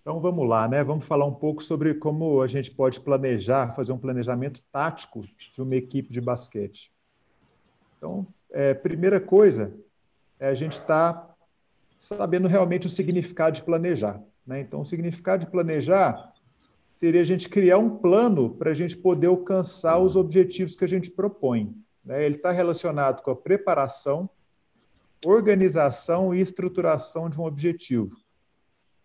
Então vamos lá, né? Vamos falar um pouco sobre como a gente pode planejar, fazer um planejamento tático de uma equipe de basquete. Então, primeira coisa é a gente estar sabendo realmente o significado de planejar, né? Então, o significado de planejar seria a gente criar um plano para a gente poder alcançar os objetivos que a gente propõe, né? Ele está relacionado com a preparação, organização e estruturação de um objetivo.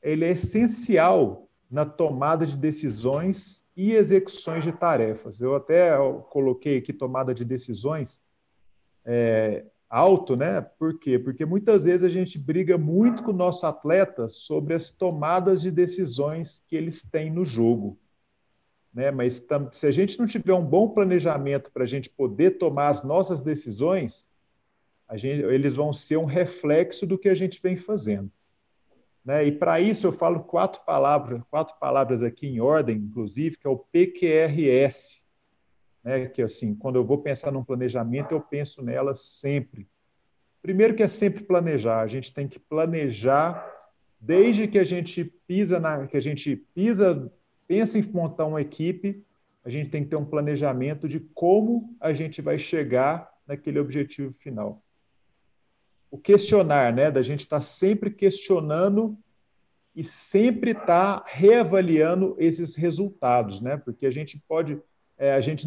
Ele é essencial na tomada de decisões e execuções de tarefas. Eu até coloquei aqui tomada de decisões alto, né? Por quê? Porque muitas vezes a gente briga muito com o nosso atleta sobre as tomadas de decisões que eles têm no jogo, né? Mas se a gente não tiver um bom planejamento para a gente poder tomar as nossas decisões, eles vão ser um reflexo do que a gente vem fazendo. Né? E para isso eu falo quatro palavras aqui em ordem, inclusive, que é o PQRS, né? Que assim, quando eu vou pensar num planejamento, eu penso nelas sempre. Primeiro que é sempre planejar, a gente tem que planejar desde que a gente pensa em montar uma equipe, a gente tem que ter um planejamento de como a gente vai chegar naquele objetivo final. O questionar, né, da gente estar sempre questionando e sempre estar reavaliando esses resultados, né? Porque a gente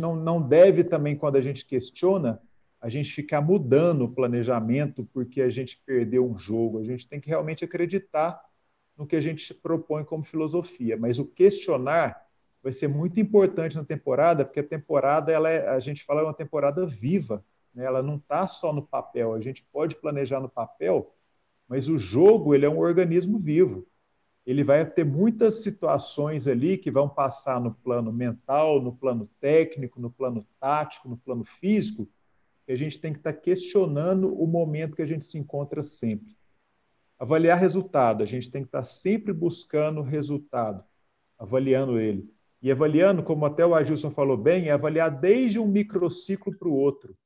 não deve também, quando a gente questiona, a gente ficar mudando o planejamento porque a gente perdeu um jogo. A gente tem que realmente acreditar no que a gente propõe como filosofia. Mas o questionar vai ser muito importante na temporada, porque a temporada, a gente fala, é uma temporada viva, né? Ela não está só no papel. A gente pode planejar no papel, mas o jogo ele é um organismo vivo. Ele vai ter muitas situações ali que vão passar no plano mental, no plano técnico, no plano tático, no plano físico, que a gente tem que estar questionando o momento que a gente se encontra sempre. Avaliar resultado, a gente tem que estar sempre buscando resultado, avaliando ele. E avaliando, como até o Agilson falou bem, é avaliar desde um microciclo para o outro.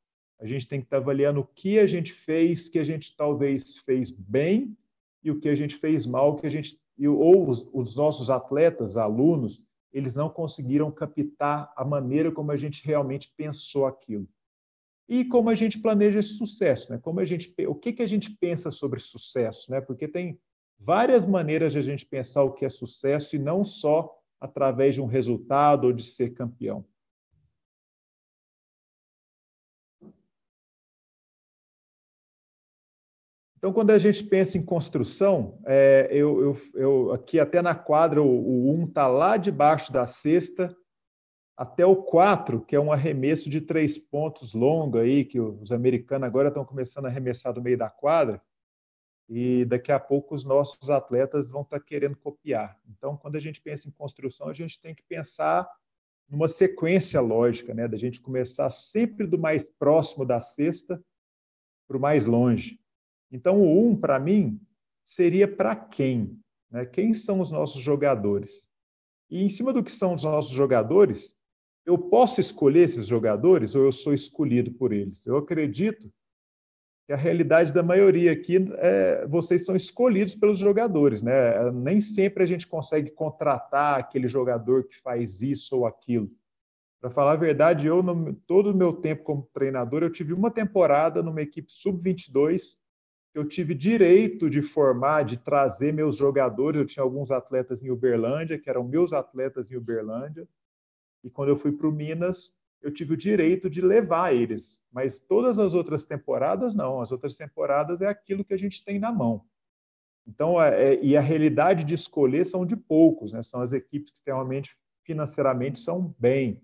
A gente tem que estar avaliando o que a gente fez, que a gente talvez fez bem, e o que a gente fez mal, que a gente ou os nossos atletas, alunos, eles não conseguiram captar a maneira como a gente realmente pensou aquilo. E como a gente planeja esse sucesso, né? O que a gente pensa sobre sucesso, né? Porque tem várias maneiras de a gente pensar o que é sucesso e não só através de um resultado ou de ser campeão. Então, quando a gente pensa em construção, aqui até na quadra, o 1 está lá debaixo da cesta, até o 4, que é um arremesso de 3 pontos longo aí, que os americanos agora estão começando a arremessar do meio da quadra, e daqui a pouco os nossos atletas vão estar querendo copiar. Então, quando a gente pensa em construção, a gente tem que pensar numa sequência lógica, né? Da gente começar sempre do mais próximo da cesta para o mais longe. Então, o 1, para mim, seria para quem? Né? Quem são os nossos jogadores? E em cima do que são os nossos jogadores, eu posso escolher esses jogadores ou eu sou escolhido por eles? Eu acredito que a realidade da maioria aqui vocês são escolhidos pelos jogadores, né? Nem sempre a gente consegue contratar aquele jogador que faz isso ou aquilo. Para falar a verdade, todo o meu tempo como treinador, eu tive uma temporada numa equipe sub-22 que eu tive direito de formar, de trazer meus jogadores. Eu tinha alguns atletas em Uberlândia, que eram meus atletas em Uberlândia, e quando eu fui para o Minas, eu tive o direito de levar eles. Mas todas as outras temporadas, não. As outras temporadas é aquilo que a gente tem na mão. Então, e a realidade de escolher são de poucos, né? São as equipes que realmente, financeiramente, são bem.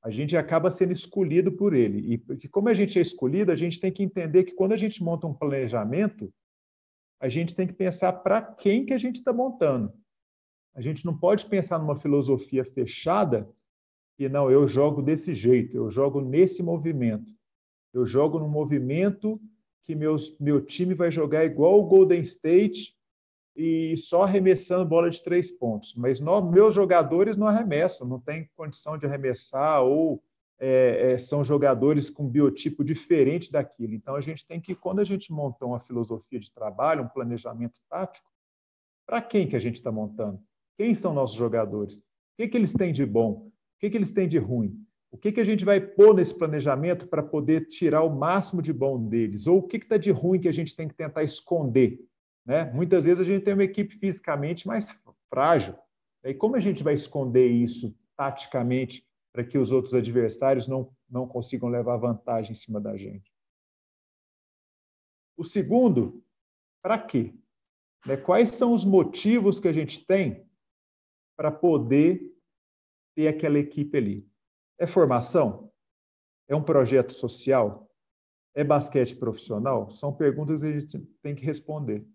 A gente acaba sendo escolhido por ele. E como a gente é escolhido, a gente tem que entender que quando a gente monta um planejamento, a gente tem que pensar para quem que a gente está montando. A gente não pode pensar numa filosofia fechada que não, eu jogo desse jeito, eu jogo nesse movimento. Eu jogo num movimento que meu time vai jogar igual o Golden State e só arremessando bola de 3 pontos. Mas meus jogadores não arremessam, não têm condição de arremessar ou são jogadores com biotipo diferente daquilo. Então, a gente tem que, quando a gente monta uma filosofia de trabalho, um planejamento tático, para quem que a gente está montando? Quem são nossos jogadores? O que eles têm de bom? O que eles têm de ruim? O que a gente vai pôr nesse planejamento para poder tirar o máximo de bom deles? Ou o que está de ruim que a gente tem que tentar esconder? Né? Muitas vezes a gente tem uma equipe fisicamente mais frágil. E como a gente vai esconder isso taticamente para que os outros adversários não consigam levar vantagem em cima da gente? O segundo, para quê? Quais são os motivos que a gente tem para poder ter aquela equipe ali? É formação? É um projeto social? É basquete profissional? São perguntas que a gente tem que responder.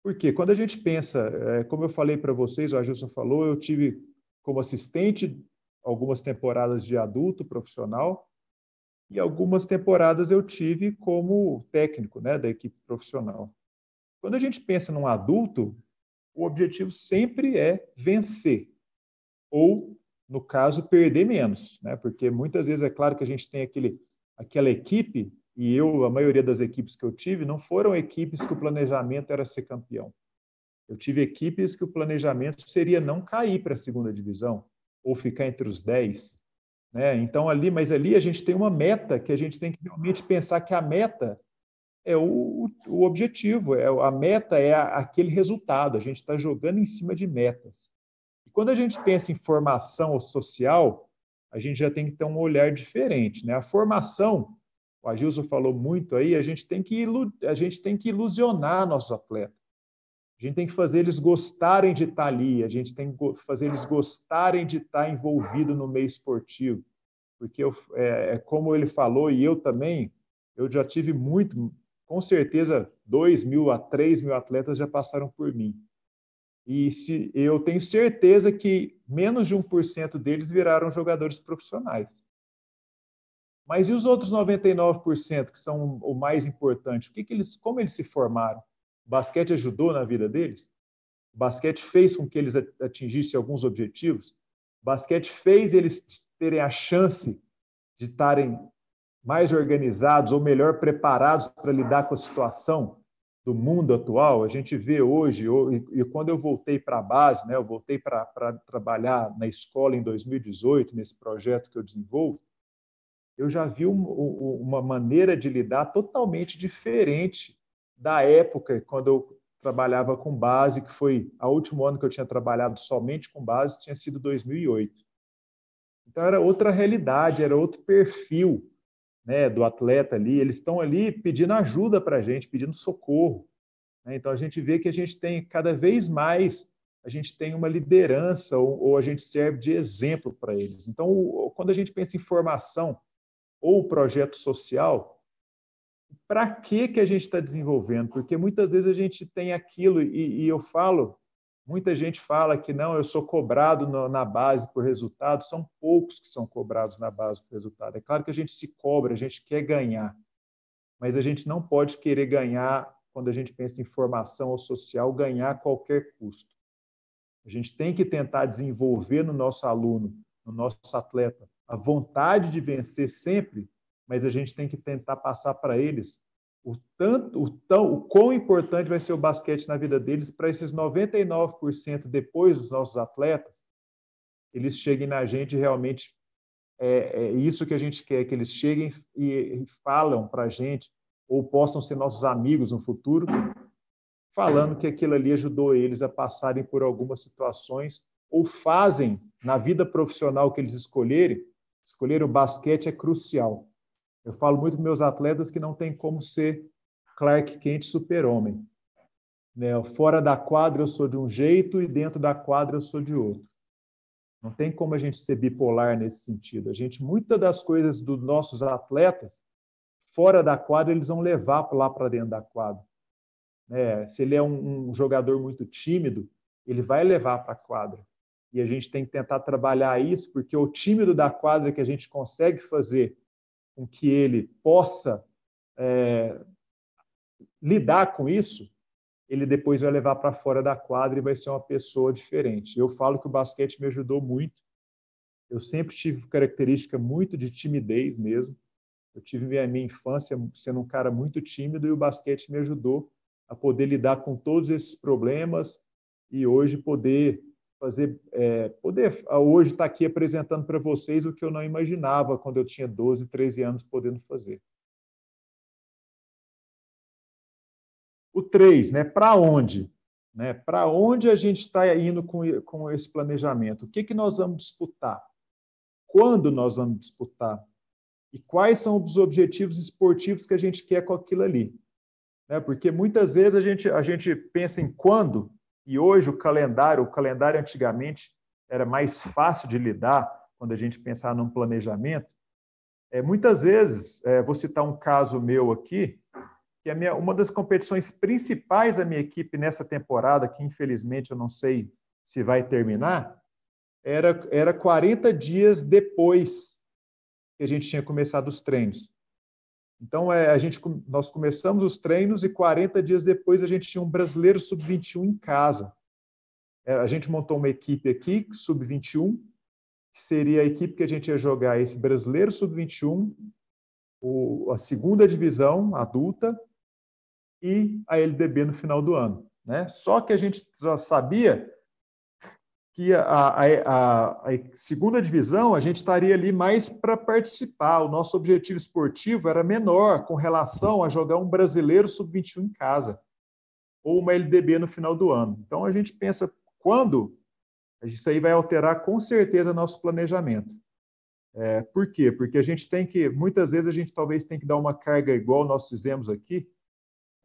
Porque quando a gente pensa, como eu falei para vocês, o Agilson falou, eu tive como assistente algumas temporadas de adulto profissional e algumas temporadas eu tive como técnico, né, da equipe profissional. Quando a gente pensa num adulto, o objetivo sempre é vencer ou, no caso, perder menos, né? Porque muitas vezes é claro que a gente tem aquela equipe, e a maioria das equipes que eu tive, não foram equipes que o planejamento era ser campeão. Eu tive equipes que o planejamento seria não cair para a segunda divisão, ou ficar entre os 10. Né? Então, mas ali a gente tem uma meta que a gente tem que realmente pensar que a meta é o objetivo, a meta é aquele resultado, a gente está jogando em cima de metas. E quando a gente pensa em formação social, a gente já tem que ter um olhar diferente. Né? A formação, o Agilson falou muito aí, a gente tem que ilusionar nossos atletas. A gente tem que fazer eles gostarem de estar ali, a gente tem que fazer eles gostarem de estar envolvido no meio esportivo. Porque, como ele falou, e eu também, eu já tive com certeza, 2.000 a 3.000 atletas já passaram por mim. E eu tenho certeza que menos de 1% deles viraram jogadores profissionais. Mas e os outros 99%, que são o mais importante? Como eles se formaram? O basquete ajudou na vida deles? O basquete fez com que eles atingissem alguns objetivos? O basquete fez eles terem a chance de estarem mais organizados ou melhor preparados para lidar com a situação do mundo atual? A gente vê hoje, e quando eu voltei para a base, né, eu voltei para trabalhar na escola em 2018, nesse projeto que eu desenvolvo, eu já vi uma maneira de lidar totalmente diferente da época quando eu trabalhava com base, que foi o último ano que eu tinha trabalhado somente com base, tinha sido 2008. Então era outra realidade, era outro perfil, né, do atleta ali. Eles estão ali pedindo ajuda para a gente, pedindo socorro. Né? Então a gente vê que a gente tem cada vez mais, a gente tem uma liderança ou a gente serve de exemplo para eles. Então, quando a gente pensa em formação ou projeto social, para que a gente está desenvolvendo? Porque muitas vezes a gente tem aquilo, e eu falo, muita gente fala que não, eu sou cobrado na base por resultado, são poucos que são cobrados na base por resultado. É claro que a gente se cobra, a gente quer ganhar, mas a gente não pode querer ganhar, quando a gente pensa em formação ou social, ganhar a qualquer custo. A gente tem que tentar desenvolver no nosso aluno, no nosso atleta, a vontade de vencer sempre, mas a gente tem que tentar passar para eles o quão importante vai ser o basquete na vida deles, para esses 99% depois dos nossos atletas, eles cheguem na gente realmente, é isso que a gente quer, que eles cheguem e falam para a gente, ou possam ser nossos amigos no futuro, falando que aquilo ali ajudou eles a passarem por algumas situações, ou fazem na vida profissional que eles escolher o basquete é crucial. Eu falo muito para meus atletas que não tem como ser Clark Kent super-homem. Né? Fora da quadra eu sou de um jeito e dentro da quadra eu sou de outro. Não tem como a gente ser bipolar nesse sentido. Muitas das coisas dos nossos atletas, fora da quadra, eles vão levar lá para dentro da quadra. Se ele é um jogador muito tímido, ele vai levar para a quadra. E a gente tem que tentar trabalhar isso, porque o tímido da quadra que a gente consegue fazer com que ele possa lidar com isso, ele depois vai levar para fora da quadra e vai ser uma pessoa diferente. Eu falo que o basquete me ajudou muito. Eu sempre tive característica muito de timidez mesmo. Eu tive minha infância sendo um cara muito tímido e o basquete me ajudou a poder lidar com todos esses problemas e hoje poder poder hoje estar aqui apresentando para vocês o que eu não imaginava quando eu tinha 12, 13 anos podendo fazer. O 3, né? Para onde? Né? Para onde a gente está indo com esse planejamento? O que nós vamos disputar? Quando nós vamos disputar? E quais são os objetivos esportivos que a gente quer com aquilo ali? Né? Porque muitas vezes a gente pensa em quando, e hoje o calendário antigamente era mais fácil de lidar quando a gente pensar num planejamento. Muitas vezes, vou citar um caso meu aqui, que uma das competições principais da minha equipe nessa temporada, que infelizmente eu não sei se vai terminar, era 40 dias depois que a gente tinha começado os treinos. Então, nós começamos os treinos e 40 dias depois a gente tinha um brasileiro sub-21 em casa. A gente montou uma equipe aqui, sub-21, que seria a equipe que a gente ia jogar esse brasileiro sub-21, a segunda divisão adulta e a LDB no final do ano. Né? Só que a gente já sabia que a segunda divisão a gente estaria ali mais para participar. O nosso objetivo esportivo era menor com relação a jogar um brasileiro sub-21 em casa ou uma LDB no final do ano. Então a gente pensa quando isso aí vai alterar com certeza nosso planejamento. Por quê? Porque a gente tem que, muitas vezes a gente talvez tem que dar uma carga igual nós fizemos aqui,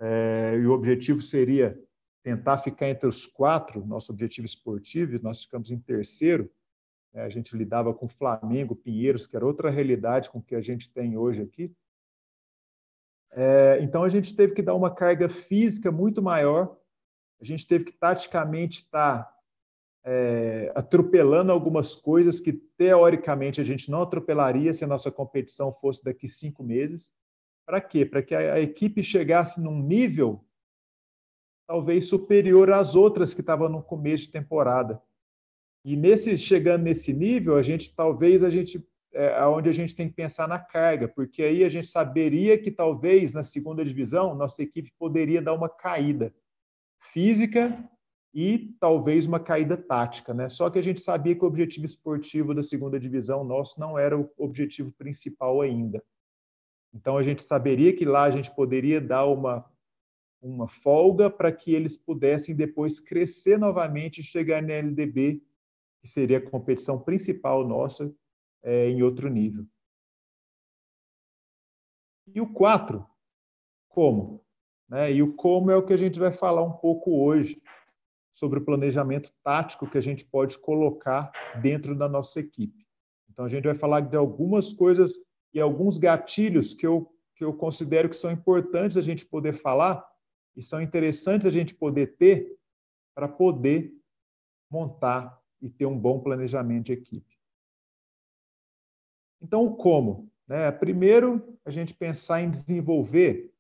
e o objetivo seria tentar ficar entre os 4, nosso objetivo esportivo, e nós ficamos em terceiro. A gente lidava com Flamengo, Pinheiros, que era outra realidade com que a gente tem hoje aqui. Então, a gente teve que dar uma carga física muito maior, a gente teve que, taticamente, estar atropelando algumas coisas que, teoricamente, a gente não atropelaria se a nossa competição fosse daqui 5 meses. Para quê? Para que a equipe chegasse num nível talvez superior às outras que estavam no começo de temporada. E chegando nesse nível, onde a gente tem que pensar na carga, porque aí a gente saberia que talvez na segunda divisão nossa equipe poderia dar uma caída física e talvez uma caída tática, né? Só que a gente sabia que o objetivo esportivo da segunda divisão nosso não era o objetivo principal ainda. Então a gente saberia que lá a gente poderia dar uma folga para que eles pudessem depois crescer novamente e chegar na LDB, que seria a competição principal nossa, em outro nível. E o 4, como? E o como é o que a gente vai falar um pouco hoje, sobre o planejamento tático que a gente pode colocar dentro da nossa equipe. Então, a gente vai falar de algumas coisas e alguns gatilhos que eu considero que são importantes a gente poder falar e são interessantes a gente poder ter para poder montar e ter um bom planejamento de equipe. Então, o como? Primeiro, a gente pensar em desenvolver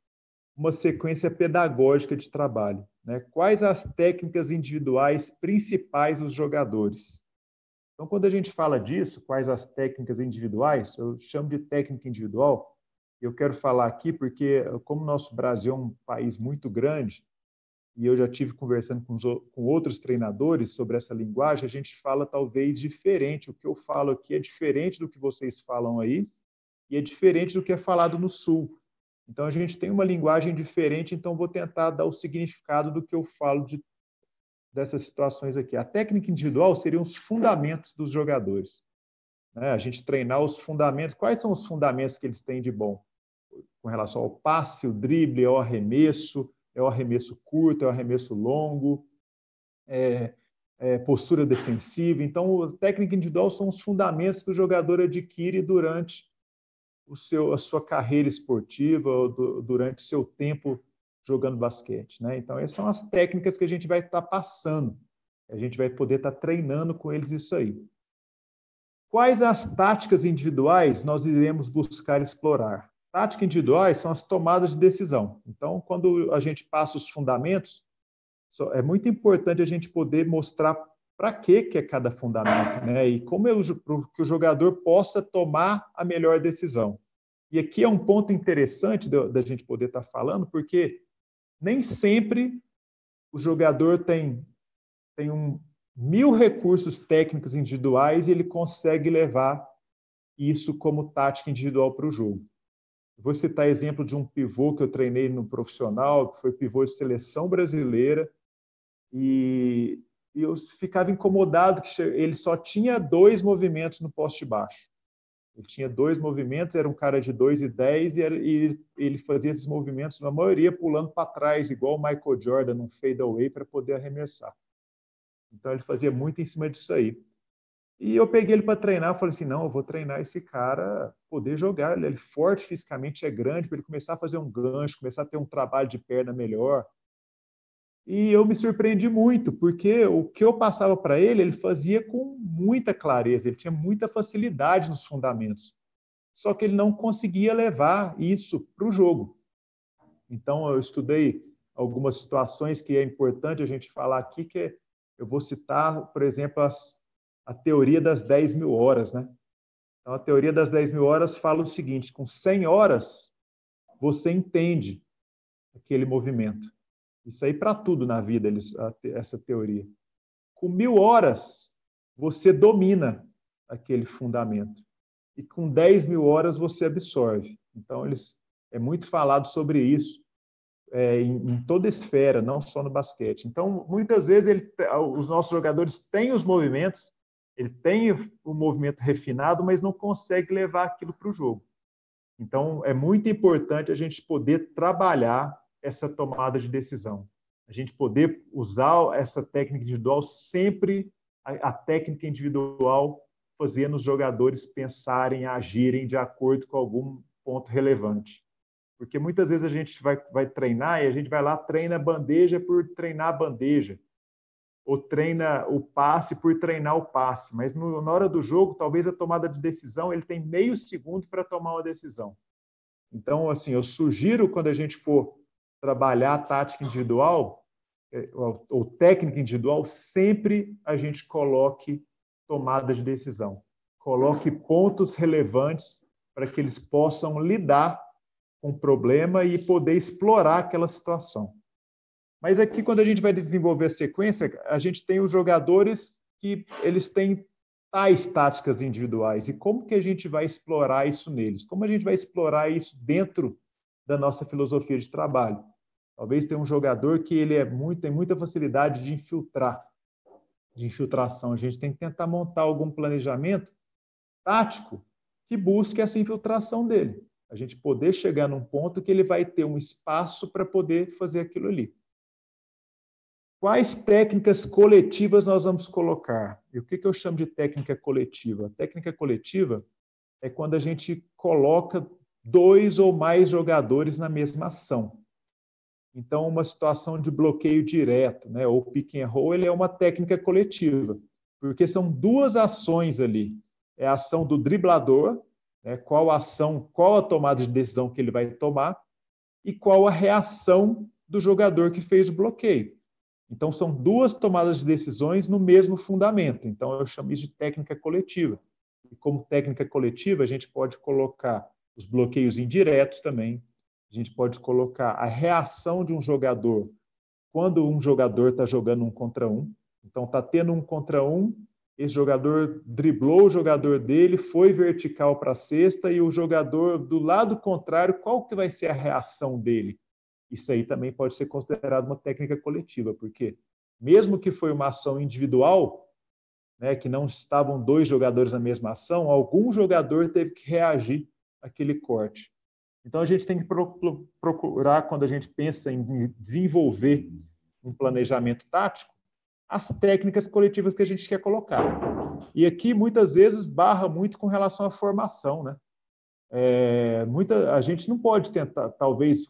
uma sequência pedagógica de trabalho. Quais as técnicas individuais principais dos jogadores? Então, quando a gente fala disso, quais as técnicas individuais, eu chamo de técnica individual. Eu quero falar aqui porque, como o nosso Brasil é um país muito grande, e eu já tive conversando com outros treinadores sobre essa linguagem, a gente fala talvez diferente. O que eu falo aqui é diferente do que vocês falam aí, e é diferente do que é falado no Sul. Então, a gente tem uma linguagem diferente, então vou tentar dar o significado do que eu falo dessas situações aqui. A técnica individual seriam os fundamentos dos jogadores. A gente treinar os fundamentos. Quais são os fundamentos que eles têm de bom? Com relação ao passe, o drible, ao arremesso, é o arremesso curto, é o arremesso longo, postura defensiva. Então, a técnica individual são os fundamentos que o jogador adquire durante a sua carreira esportiva, durante o seu tempo jogando basquete. Então, essas são as técnicas que a gente vai estar passando. A gente vai poder estar treinando com eles isso aí. Quais as táticas individuais nós iremos buscar explorar? Táticas individuais são as tomadas de decisão. Então, quando a gente passa os fundamentos, é muito importante a gente poder mostrar para que é cada fundamento, e como que o jogador possa tomar a melhor decisão. E aqui é um ponto interessante da gente poder estar falando, porque nem sempre o jogador tem 1000 recursos técnicos individuais e ele consegue levar isso como tática individual para o jogo. Vou citar exemplo de um pivô que eu treinei no profissional, que foi pivô de seleção brasileira, e eu ficava incomodado que ele só tinha 2 movimentos no poste baixo. Ele tinha 2 movimentos, era um cara de 2,10 e ele fazia esses movimentos, na maioria, pulando para trás, igual o Michael Jordan, num fadeaway, para poder arremessar. Então, ele fazia muito em cima disso aí. E eu peguei ele para treinar, falei assim, não, eu vou treinar esse cara poder jogar, ele é forte fisicamente, é grande, para ele começar a fazer um gancho, começar a ter um trabalho de perna melhor. E eu me surpreendi muito, porque o que eu passava para ele, ele fazia com muita clareza, ele tinha muita facilidade nos fundamentos. Só que ele não conseguia levar isso para o jogo. Então, eu estudei algumas situações que é importante a gente falar aqui, que eu vou citar, por exemplo, a teoria das 10.000 horas, né? Então, a teoria das 10.000 horas fala o seguinte, com 100 horas, você entende aquele movimento. Isso aí para tudo na vida, essa teoria. Com 1.000 horas, você domina aquele fundamento. E com 10.000 horas, você absorve. Então, é muito falado sobre isso em toda esfera, não só no basquete. Então, muitas vezes, os nossos jogadores têm os movimentos, ele tem o movimento refinado, mas não consegue levar aquilo para o jogo. Então, é muito importante a gente poder trabalhar essa tomada de decisão. A gente poder usar essa técnica individual sempre, a técnica individual, fazendo os jogadores pensarem, agirem de acordo com algum ponto relevante. Porque muitas vezes a gente vai treinar e a gente vai lá, treina a bandeja por treinar a bandeja, ou treina o passe por treinar o passe, mas na hora do jogo, talvez a tomada de decisão, ele tem meio segundo para tomar uma decisão. Então, assim, eu sugiro, quando a gente for trabalhar a tática individual, ou técnica individual, sempre a gente coloque tomada de decisão. Coloque pontos relevantes para que eles possam lidar com o problema e poder explorar aquela situação. Mas aqui, quando a gente vai desenvolver a sequência, a gente tem os jogadores que eles têm tais táticas individuais. E como que a gente vai explorar isso neles? Como a gente vai explorar isso dentro da nossa filosofia de trabalho? Talvez tenha um jogador que ele tem muita facilidade de infiltração. A gente tem que tentar montar algum planejamento tático que busque essa infiltração dele. A gente poder chegar num ponto que ele vai ter um espaço para poder fazer aquilo ali. Quais técnicas coletivas nós vamos colocar? E o que eu chamo de técnica coletiva? Técnica coletiva é quando a gente coloca 2 ou mais jogadores na mesma ação. Então, uma situação de bloqueio direto, né, ou pick and roll, ele é uma técnica coletiva, porque são 2 ações ali. É a ação do driblador, né, qual a tomada de decisão que ele vai tomar, e qual a reação do jogador que fez o bloqueio. Então, são 2 tomadas de decisões no mesmo fundamento. Então, eu chamo isso de técnica coletiva. E como técnica coletiva, a gente pode colocar os bloqueios indiretos também. A gente pode colocar a reação de um jogador quando um jogador está jogando 1 contra 1. Então, está tendo 1 contra 1, esse jogador driblou o jogador dele, foi vertical para a cesta, e o jogador do lado contrário, qual que vai ser a reação dele? Isso aí também pode ser considerado uma técnica coletiva, porque mesmo que foi uma ação individual, né, que não estavam 2 jogadores na mesma ação, algum jogador teve que reagir àquele corte. Então, a gente tem que procurar, quando a gente pensa em desenvolver um planejamento tático, as técnicas coletivas que a gente quer colocar. E aqui, muitas vezes, barra muito com relação à formação, né? A gente não pode tentar, talvez,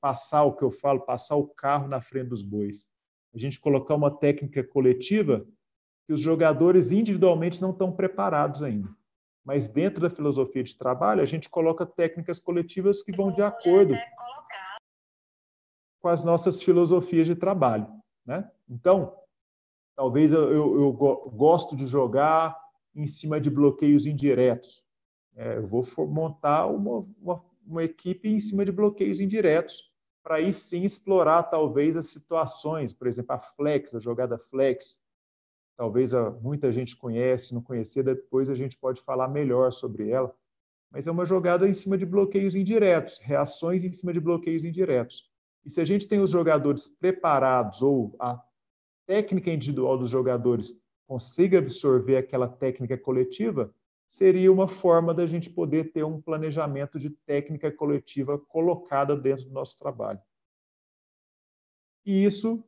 passar o que eu falo, passar o carro na frente dos bois. A gente colocar uma técnica coletiva que os jogadores individualmente não estão preparados ainda. Mas dentro da filosofia de trabalho, a gente coloca técnicas coletivas que vão de acordo com as nossas filosofias de trabalho, né? Então, talvez eu gosto de jogar em cima de bloqueios indiretos. Eu vou montar uma equipe em cima de bloqueios indiretos, para aí sim explorar talvez as situações, por exemplo, a jogada flex, talvez muita gente conhece, não conhecer, depois a gente pode falar melhor sobre ela, mas é uma jogada em cima de bloqueios indiretos, reações em cima de bloqueios indiretos. E se a gente tem os jogadores preparados ou a técnica individual dos jogadores consiga absorver aquela técnica coletiva, seria uma forma da gente poder ter um planejamento de técnica coletiva colocada dentro do nosso trabalho. E isso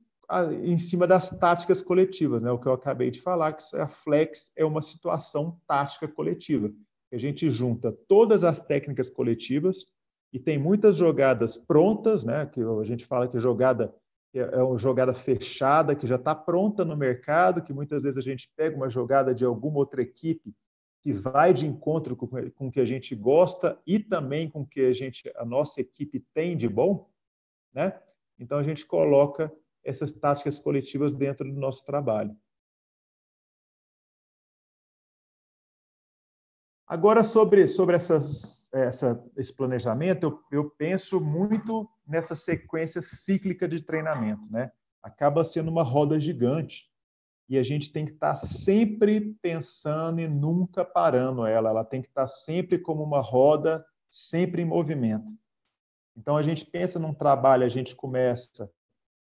em cima das táticas coletivas, né? O que eu acabei de falar, que a flex é uma situação tática coletiva. A gente junta todas as técnicas coletivas e tem muitas jogadas prontas, né? Que a gente fala que jogada é uma jogada fechada, que já está pronta no mercado, que muitas vezes a gente pega uma jogada de alguma outra equipe que vai de encontro com o que a gente gosta e também com o que a nossa equipe tem de bom, né? Então, a gente coloca essas táticas coletivas dentro do nosso trabalho. Agora, sobre esse planejamento, eu penso muito nessa sequência cíclica de treinamento, né? Acaba sendo uma roda gigante e a gente tem que estar sempre pensando e nunca parando ela. Ela tem que estar sempre como uma roda, sempre em movimento. Então, a gente pensa num trabalho, a gente começa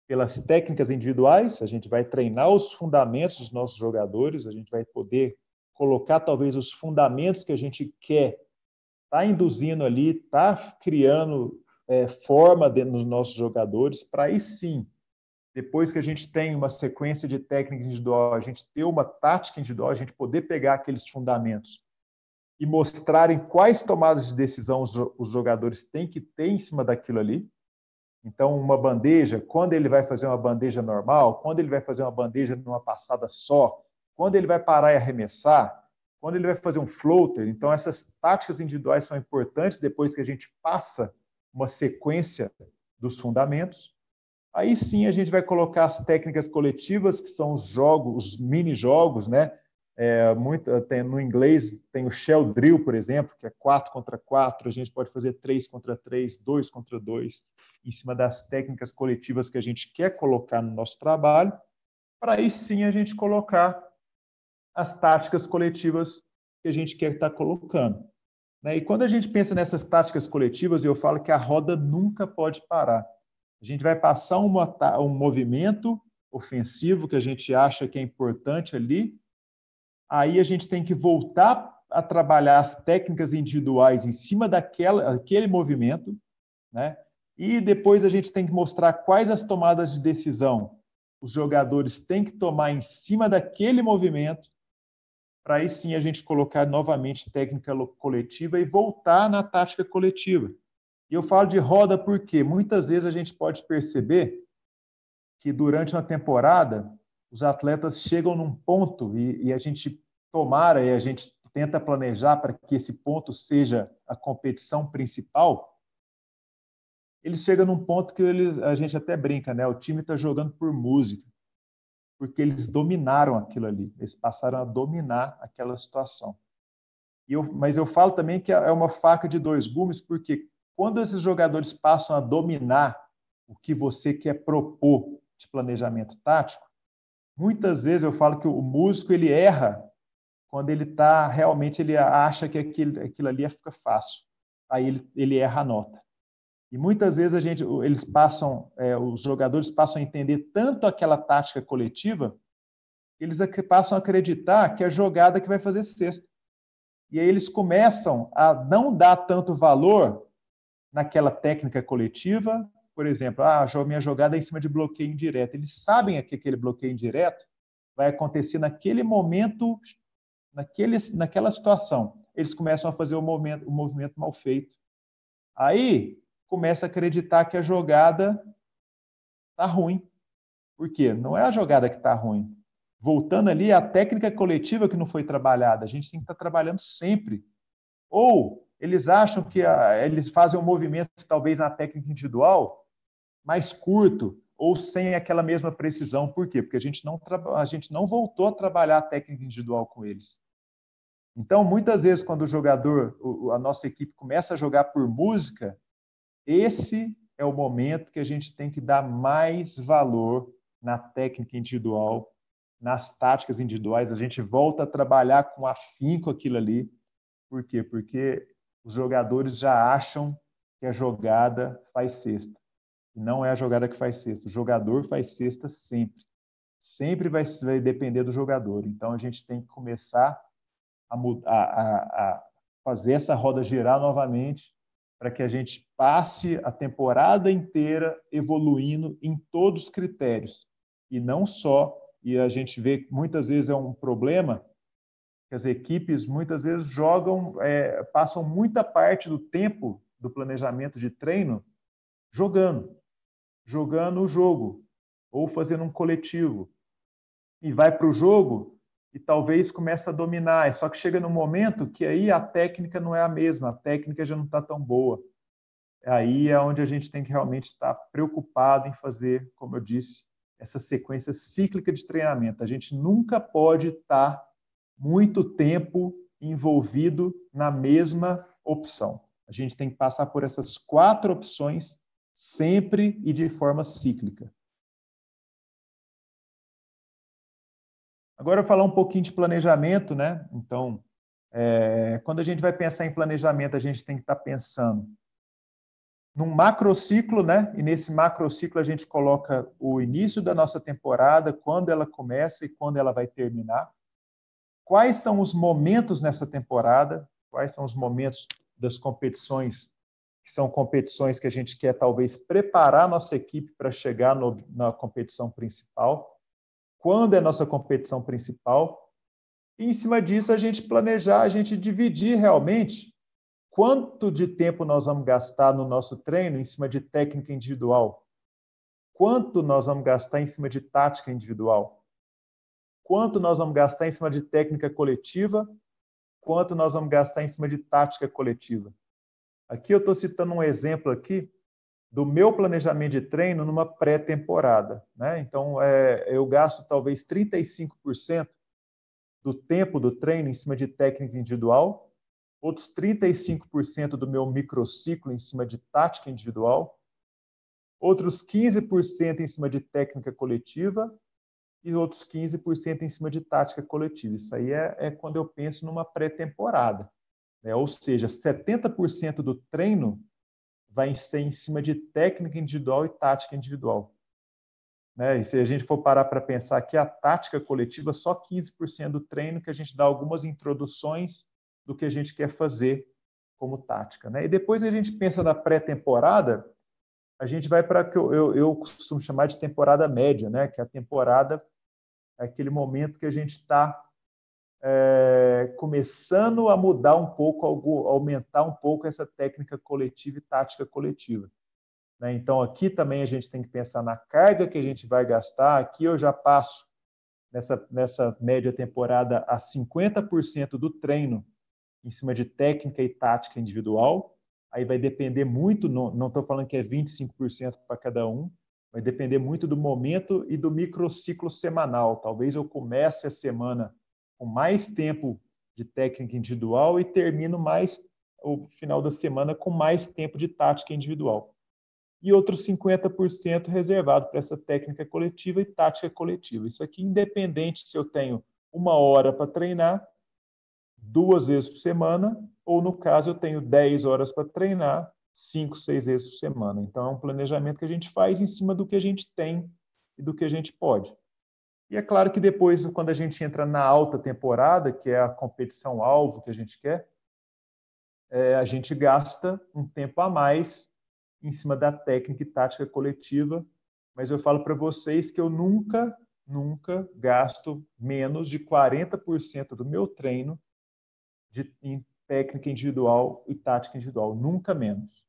pelas técnicas individuais, a gente vai treinar os fundamentos dos nossos jogadores, a gente vai poder colocar talvez os fundamentos que a gente quer induzindo ali, criando forma nos nossos jogadores, para aí sim, depois que a gente tem uma sequência de técnicas individual, a gente ter uma tática individual, a gente poder pegar aqueles fundamentos e mostrarem quais tomadas de decisão os jogadores têm que ter em cima daquilo ali. Então, uma bandeja, quando ele vai fazer uma bandeja normal, quando ele vai fazer uma bandeja numa passada só, quando ele vai parar e arremessar, quando ele vai fazer um floater. Então, essas táticas individuais são importantes depois que a gente passa uma sequência dos fundamentos. Aí sim a gente vai colocar as técnicas coletivas, que são os jogos, os mini-jogos, né? No inglês tem o shell drill, por exemplo, que é 4 contra 4, a gente pode fazer 3 contra 3, 2 contra 2, em cima das técnicas coletivas que a gente quer colocar no nosso trabalho, para aí sim a gente colocar as táticas coletivas que a gente quer estar colocando. E quando a gente pensa nessas táticas coletivas, eu falo que a roda nunca pode parar. A gente vai passar um movimento ofensivo que a gente acha que é importante ali, aí a gente tem que voltar a trabalhar as técnicas individuais em cima daquele movimento, né? E depois a gente tem que mostrar quais as tomadas de decisão os jogadores têm que tomar em cima daquele movimento, para aí sim a gente colocar novamente técnica coletiva e voltar na tática coletiva. E eu falo de roda porque muitas vezes a gente pode perceber que durante uma temporada os atletas chegam num ponto e a gente e a gente tenta planejar para que esse ponto seja a competição principal. Eles chegam num ponto que a gente até brinca, né? O time está jogando por música, porque eles dominaram aquilo ali, eles passaram a dominar aquela situação. Mas eu falo também que é uma faca de dois gumes, porque quando esses jogadores passam a dominar o que você quer propor de planejamento tático, muitas vezes eu falo que o músico ele erra quando ele acha que aquilo ali fica fácil. Aí ele erra a nota. E muitas vezes os jogadores passam a entender tanto aquela tática coletiva, que eles passam a acreditar que é a jogada que vai fazer cesta. E aí eles começam a não dar tanto valor naquela técnica coletiva. Por exemplo, minha jogada é em cima de bloqueio indireto. Eles sabem que aquele bloqueio indireto vai acontecer naquele momento, naquela situação. Eles começam a fazer o movimento mal feito. Aí começa a acreditar que a jogada está ruim. Por quê? Não é a jogada que está ruim. Voltando ali, a técnica coletiva que não foi trabalhada. A gente tem que estar trabalhando sempre. Ou eles acham que eles fazem um movimento, talvez na técnica individual, mais curto, ou sem aquela mesma precisão. Por quê? Porque a gente não voltou a trabalhar a técnica individual com eles. Então, muitas vezes, quando a nossa equipe começa a jogar por música, esse é o momento que a gente tem que dar mais valor na técnica individual nas táticas individuais, a gente volta a trabalhar com afinco aquilo ali. Por quê? Porque os jogadores já acham que a jogada faz cesta. E não é a jogada que faz cesta. O jogador faz cesta sempre. Sempre vai depender do jogador. Então, a gente tem que começar a fazer essa roda girar novamente para que a gente passe a temporada inteira evoluindo em todos os critérios. E não só, e a gente vê que muitas vezes é um problema, que as equipes muitas vezes passam muita parte do tempo do planejamento de treino jogando o jogo, ou fazendo um coletivo. E vai para o jogo e talvez começa a dominar. Só que chega num momento que aí a técnica não é a mesma, a técnica já não está tão boa. Aí é onde a gente tem que realmente estar preocupado em fazer, como eu disse, essa sequência cíclica de treinamento. A gente nunca pode estar muito tempo envolvido na mesma opção. A gente tem que passar por essas 4 opções sempre e de forma cíclica. Agora eu vou falar um pouquinho de planejamento, né? Então, quando a gente vai pensar em planejamento, a gente tem que estar pensando num macrociclo, né? E nesse macrociclo a gente coloca o início da nossa temporada, quando ela começa e quando ela vai terminar. Quais são os momentos nessa temporada? Quais são os momentos das competições, que são competições que a gente quer talvez preparar a nossa equipe para chegar na competição principal? Quando é a nossa competição principal? E em cima disso a gente planejar, a gente dividir realmente quanto de tempo nós vamos gastar no nosso treino em cima de técnica individual? Quanto nós vamos gastar em cima de tática individual? Quanto nós vamos gastar em cima de técnica coletiva? Quanto nós vamos gastar em cima de tática coletiva? Aqui eu estou citando um exemplo aqui do meu planejamento de treino numa pré-temporada, né? Então, eu gasto talvez 35% do tempo do treino em cima de técnica individual, outros 35% do meu microciclo em cima de tática individual, outros 15% em cima de técnica coletiva e outros 15% em cima de tática coletiva. Isso aí é quando eu penso numa pré-temporada, né? Ou seja, 70% do treino vai ser em cima de técnica individual e tática individual, né? E se a gente for parar para pensar que a tática coletiva, só 15% do treino que a gente dá algumas introduções do que a gente quer fazer como tática, né? E depois a gente pensa na pré-temporada, a gente vai para o que eu costumo chamar de temporada média, né? Que é a temporada, é aquele momento que a gente está começando a mudar um pouco, aumentar um pouco essa técnica coletiva e tática coletiva, né? Então, aqui também a gente tem que pensar na carga que a gente vai gastar. Aqui eu já passo, nessa média temporada, a 50% do treino em cima de técnica e tática individual. Aí vai depender muito, não estou falando que é 25% para cada um, vai depender muito do momento e do microciclo semanal. Talvez eu comece a semana com mais tempo de técnica individual e termino mais o final da semana com mais tempo de tática individual. E outros 50% reservado para essa técnica coletiva e tática coletiva. Isso aqui, independente se eu tenho 1 hora para treinar, 2 vezes por semana, ou no caso eu tenho 10 horas para treinar, 5, 6 vezes por semana. Então é um planejamento que a gente faz em cima do que a gente tem e do que a gente pode. E é claro que depois, quando a gente entra na alta temporada, que é a competição-alvo que a gente quer, a gente gasta um tempo a mais em cima da técnica e tática coletiva, mas eu falo para vocês que eu nunca gasto menos de 40% do meu treino em técnica individual e tática individual, nunca menos.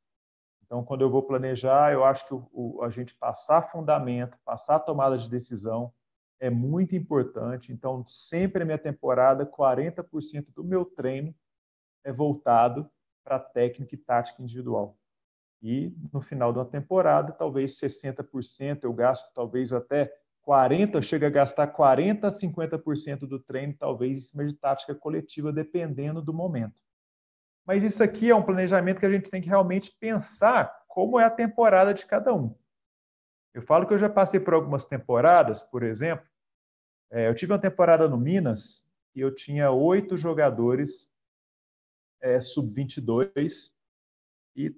Então, quando eu vou planejar, eu acho que a gente passar fundamento, passar tomada de decisão é muito importante. Então, sempre a minha temporada, 40% do meu treino é voltado para técnica e tática individual. E no final da temporada, talvez 60%, eu gasto talvez até 40%, chega a gastar 40% a 50% do treino, talvez em cima de tática coletiva, dependendo do momento. Mas isso aqui é um planejamento que a gente tem que realmente pensar como é a temporada de cada um. Eu falo que eu já passei por algumas temporadas, por exemplo, Eu tive uma temporada no Minas e eu tinha 8 jogadores sub-22 e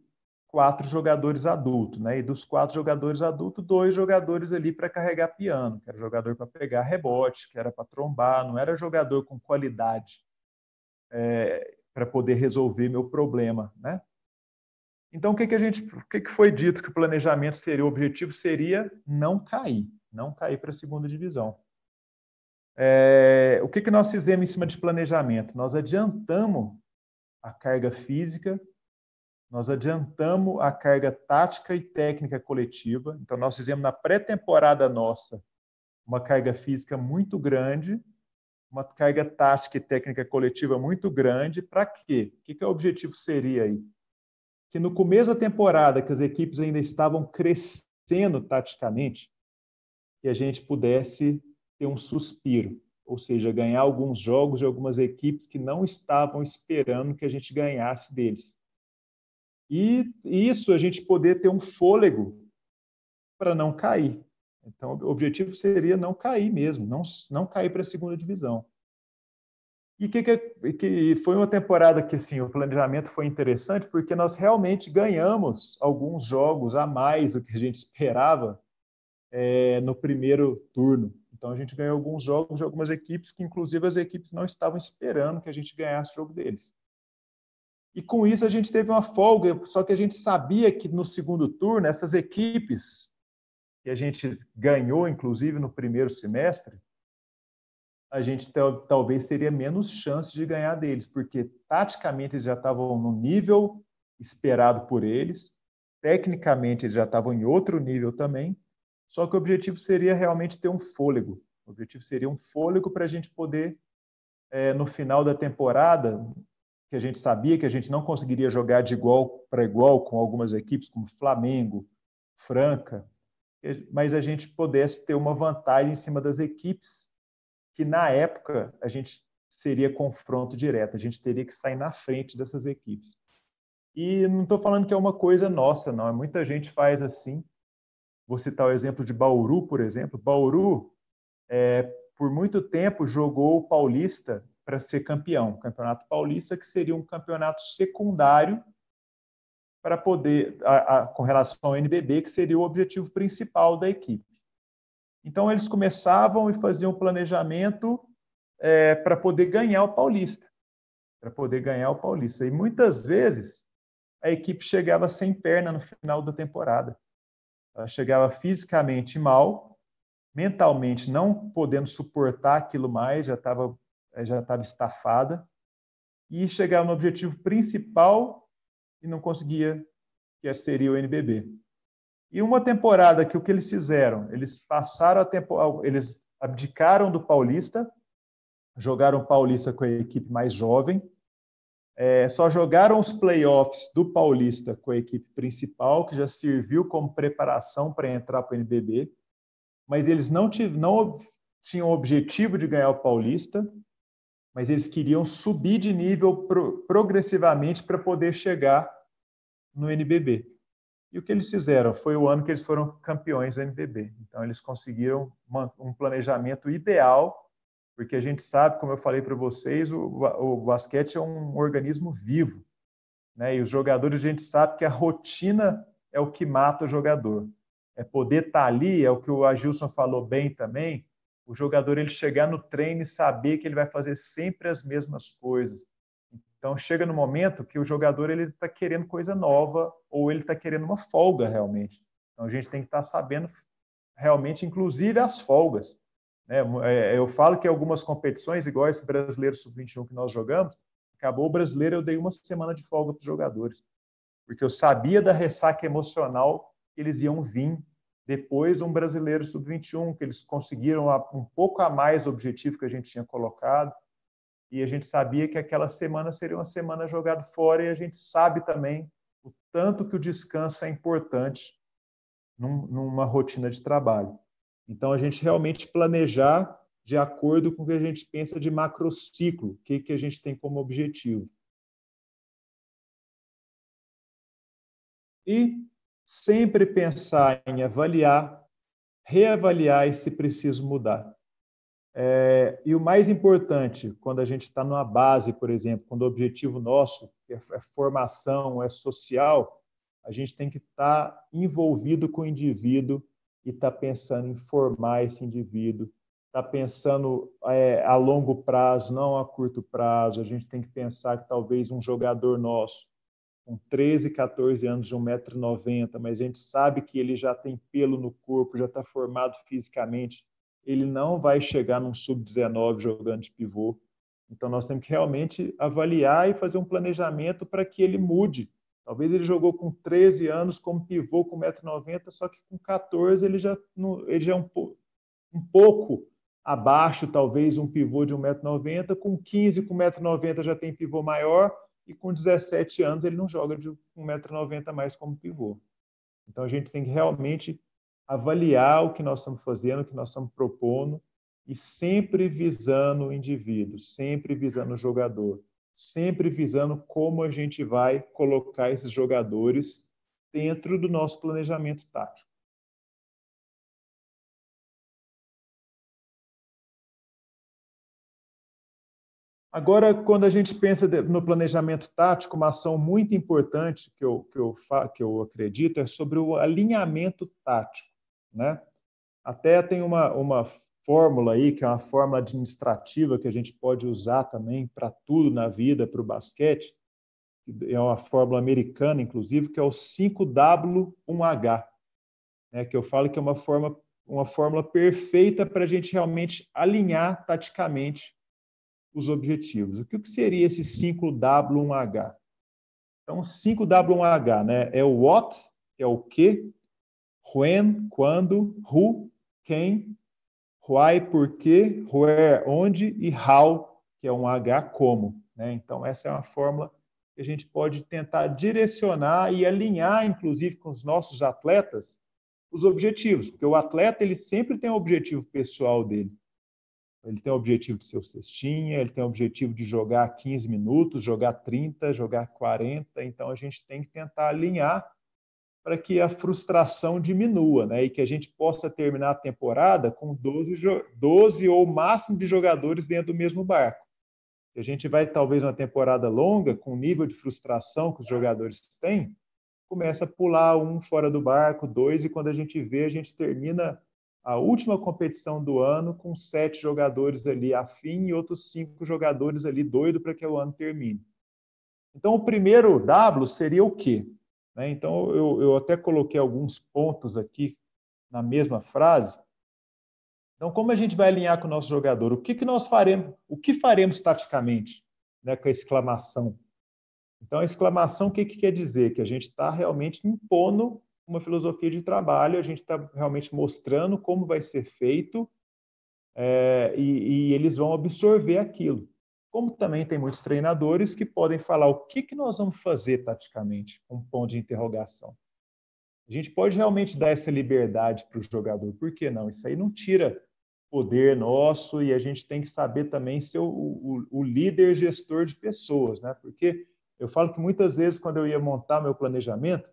4 jogadores adultos, né? E dos 4 jogadores adultos, 2 jogadores ali para carregar piano, que era jogador para pegar rebote, que era para trombar, não era jogador com qualidade para poder resolver meu problema, né? Então, o que foi dito que o planejamento seria, o objetivo seria não cair para a segunda divisão. O que nós fizemos em cima de planejamento? Nós adiantamos a carga física, nós adiantamos a carga tática e técnica coletiva. Então, nós fizemos na pré-temporada nossa uma carga física muito grande, uma carga tática e técnica coletiva muito grande. Para quê? O que o objetivo seria aí? Que no começo da temporada, que as equipes ainda estavam crescendo taticamente, que a gente pudesse ter um suspiro, ou seja, ganhar alguns jogos de algumas equipes que não estavam esperando que a gente ganhasse deles. E isso a gente poder ter um fôlego para não cair. Então, o objetivo seria não cair mesmo, não cair para a segunda divisão. E que foi uma temporada que assim, o planejamento foi interessante porque nós realmente ganhamos alguns jogos a mais do que a gente esperava no primeiro turno. Então a gente ganhou alguns jogos de algumas equipes que inclusive as equipes não estavam esperando que a gente ganhasse o jogo deles. E com isso a gente teve uma folga, só que a gente sabia que no segundo turno essas equipes que a gente ganhou inclusive no primeiro semestre, a gente talvez teria menos chance de ganhar deles, porque taticamente eles já estavam no nível esperado por eles, tecnicamente eles já estavam em outro nível também, só que o objetivo seria realmente ter um fôlego. O objetivo seria um fôlego para a gente poder, no final da temporada, que a gente sabia que a gente não conseguiria jogar de igual para igual com algumas equipes como Flamengo, Franca, mas a gente pudesse ter uma vantagem em cima das equipes que na época a gente seria confronto direto, a gente teria que sair na frente dessas equipes. E não estou falando que é uma coisa nossa, não. Muita gente faz assim. Vou citar o exemplo de Bauru, por exemplo. Bauru, por muito tempo, jogou o Paulista para ser campeão. O Campeonato Paulista, que seria um campeonato secundário para poder, com relação ao NBB, que seria o objetivo principal da equipe. Então, eles começavam e faziam um planejamento para poder ganhar o Paulista. Para poder ganhar o Paulista. E muitas vezes a equipe chegava sem perna no final da temporada. Ela chegava fisicamente mal, mentalmente não podendo suportar aquilo mais, já estava estafada, e chegava no objetivo principal e não conseguia, que seria o NBB. E uma temporada que o que eles fizeram? Eles passaram a temporada, eles abdicaram do Paulista, jogaram Paulista com a equipe mais jovem, só jogaram os playoffs do Paulista com a equipe principal, que já serviu como preparação para entrar para o NBB, mas eles não tinham o objetivo de ganhar o Paulista, mas eles queriam subir de nível progressivamente para poder chegar no NBB. E o que eles fizeram? Foi o ano que eles foram campeões do NBB. Então, eles conseguiram um planejamento ideal, porque a gente sabe, como eu falei para vocês, o basquete é um organismo vivo, né? E os jogadores, a gente sabe que a rotina é o que mata o jogador. É poder estar ali, é o que o Agilson falou bem também, o jogador ele chegar no treino e saber que ele vai fazer sempre as mesmas coisas. Então, chega no momento que o jogador ele está querendo coisa nova ou ele está querendo uma folga realmente. Então, a gente tem que estar sabendo realmente, inclusive, as folgas. Eu falo que algumas competições, igual esse Brasileiro Sub-21 que nós jogamos, acabou o Brasileiro, eu dei uma semana de folga para os jogadores, porque eu sabia da ressaca emocional que eles iam vir depois de um Brasileiro Sub-21, que eles conseguiram um pouco a mais o objetivo que a gente tinha colocado, e a gente sabia que aquela semana seria uma semana jogada fora, e a gente sabe também o tanto que o descanso é importante numa rotina de trabalho. Então, a gente realmente planejar de acordo com o que a gente pensa de macrociclo, o que a gente tem como objetivo. E sempre pensar em avaliar, reavaliar e se preciso mudar. E o mais importante, quando a gente está numa base, por exemplo, quando o objetivo nosso é formação, é social, a gente tem que estar envolvido com o indivíduo e estar pensando em formar esse indivíduo, estar pensando a longo prazo, não a curto prazo. A gente tem que pensar que talvez um jogador nosso, com 13, 14 anos, de 1,90 m, mas a gente sabe que ele já tem pelo no corpo, já está formado fisicamente, ele não vai chegar num sub-19 jogando de pivô. Então, nós temos que realmente avaliar e fazer um planejamento para que ele mude. Talvez ele jogou com 13 anos como pivô com 1,90 m, só que com 14 ele já é um pouco abaixo, talvez, um pivô de 1,90 m. Com 15, com 1,90 m já tem pivô maior, e com 17 anos ele não joga de 1,90 m mais como pivô. Então, a gente tem que realmente avaliar o que nós estamos fazendo, o que nós estamos propondo, e sempre visando o indivíduo, sempre visando o jogador, sempre visando como a gente vai colocar esses jogadores dentro do nosso planejamento tático. Agora, quando a gente pensa no planejamento tático, uma ação muito importante que eu acredito é sobre o alinhamento tático, né? Até tem uma fórmula aí, que é uma fórmula administrativa que a gente pode usar também para tudo na vida, para o basquete, é uma fórmula americana, inclusive, que é o 5W1H, né? Que eu falo que é uma fórmula perfeita para a gente realmente alinhar taticamente os objetivos. O que seria esse 5W1H? Então, 5W1H, né? É o what, que é o que, when, quando, who, quem, why, por quê, where, onde, e how, que é um H, como. Né? Então, essa é uma fórmula que a gente pode tentar direcionar e alinhar, inclusive, com os nossos atletas, os objetivos, porque o atleta ele sempre tem um objetivo pessoal dele. Ele tem o objetivo de ser o cestinha, ele tem o objetivo de jogar 15 minutos, jogar 30, jogar 40. Então, a gente tem que tentar alinhar para que a frustração diminua, né? E que a gente possa terminar a temporada com 12 ou o máximo de jogadores dentro do mesmo barco. A gente vai, talvez, uma temporada longa, com o nível de frustração que os jogadores têm, começa a pular um fora do barco, dois, e quando a gente vê, a gente termina a última competição do ano com 7 jogadores ali afim e outros 5 jogadores ali doido para que o ano termine. Então, o primeiro W seria o quê? Então, eu até coloquei alguns pontos aqui na mesma frase. Então, como a gente vai alinhar com o nosso jogador? O que nós faremos? O que faremos taticamente, né, com a exclamação? Então, a exclamação, o que quer dizer? Que a gente está realmente impondo uma filosofia de trabalho, a gente está realmente mostrando como vai ser feito, e eles vão absorver aquilo. Como também tem muitos treinadores que podem falar o que nós vamos fazer taticamente, com um ponto de interrogação. A gente pode realmente dar essa liberdade para o jogador, por que não? Isso aí não tira poder nosso, e a gente tem que saber também ser o líder gestor de pessoas, né? Porque eu falo que muitas vezes, quando eu ia montar meu planejamento,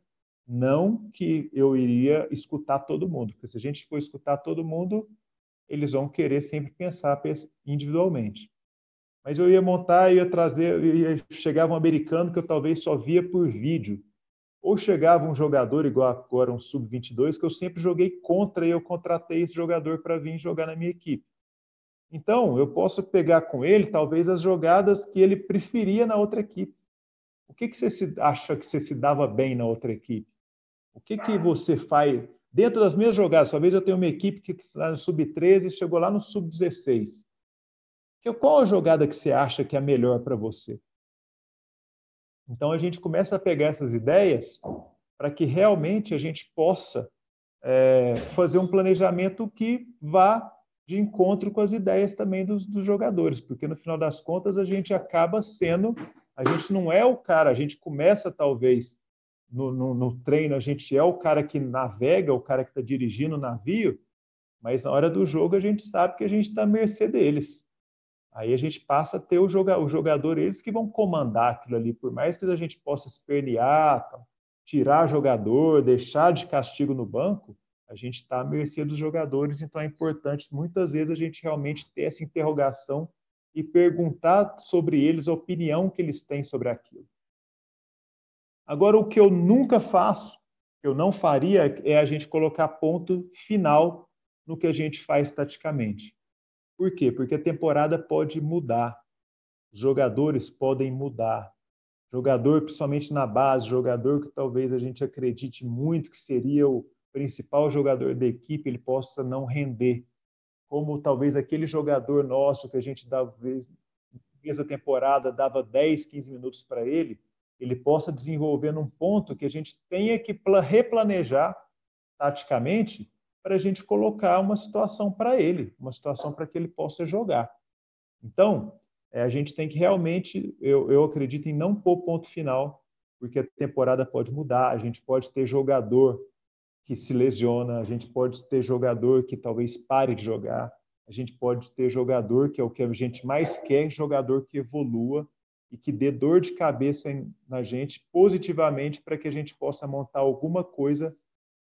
não que eu iria escutar todo mundo, porque se a gente for escutar todo mundo, eles vão querer sempre pensar individualmente. Mas eu ia montar, ia trazer, chegava um americano que eu talvez só via por vídeo, ou chegava um jogador igual agora um sub-22 que eu sempre joguei contra, e eu contratei esse jogador para vir jogar na minha equipe. Então, eu posso pegar com ele talvez as jogadas que ele preferia na outra equipe. O que você acha que você se dava bem na outra equipe? O que você faz dentro das minhas jogadas? Talvez eu tenha uma equipe que está no sub-13 e chegou lá no sub-16. Qual a jogada que você acha que é a melhor para você? Então, a gente começa a pegar essas ideias para que realmente a gente possa fazer um planejamento que vá de encontro com as ideias também dos jogadores, porque no final das contas a gente acaba sendo, a gente não é o cara, a gente começa talvez no treino, a gente é o cara que navega, o cara que está dirigindo o navio, mas na hora do jogo a gente sabe que a gente está à mercê deles. Aí a gente passa a ter o jogador, eles que vão comandar aquilo ali, por mais que a gente possa espernear, tirar jogador, deixar de castigo no banco, A gente está à mercê dos jogadores, então é importante, muitas vezes, a gente realmente ter essa interrogação e perguntar sobre eles a opinião que eles têm sobre aquilo. Agora, o que eu nunca faço, que eu não faria, é a gente colocar ponto final no que a gente faz taticamente. Por quê? Porque a temporada pode mudar, os jogadores podem mudar. Jogador, principalmente na base, jogador que talvez a gente acredite muito que seria o principal jogador da equipe, ele possa não render. Como talvez aquele jogador nosso que a gente dava vez da temporada dava 10, 15 minutos para ele possa desenvolver num ponto que a gente tenha que replanejar taticamente para a gente colocar uma situação para ele, uma situação para que ele possa jogar. Então, a gente tem que realmente, eu acredito em não pôr ponto final, porque a temporada pode mudar, a gente pode ter jogador que se lesiona, a gente pode ter jogador que talvez pare de jogar, a gente pode ter jogador, que é o que a gente mais quer, jogador que evolua e que dê dor de cabeça na gente positivamente para que a gente possa montar alguma coisa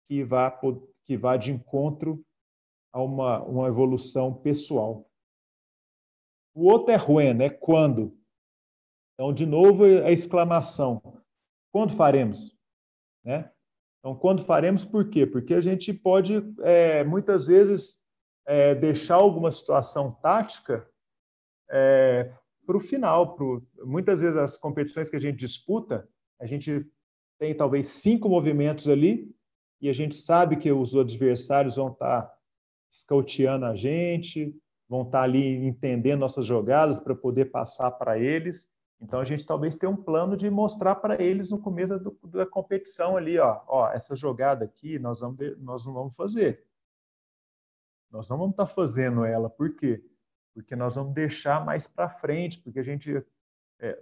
que vá de encontro a uma evolução pessoal. O outro é ruim, né? Quando? Então, de novo, a exclamação. Quando faremos? Né? Então, quando faremos, por quê? Porque a gente pode, muitas vezes, deixar alguma situação tática para o final. Muitas vezes, as competições que a gente disputa, a gente tem talvez 5 movimentos ali e a gente sabe que os adversários vão estar escauteando a gente, vão estar ali entendendo nossas jogadas para poder passar para eles. Então, a gente talvez tenha um plano de mostrar para eles no começo da competição ali, ó, essa jogada aqui nós não vamos fazer. Nós não vamos estar fazendo ela. Por quê? Porque nós vamos deixar mais para frente, porque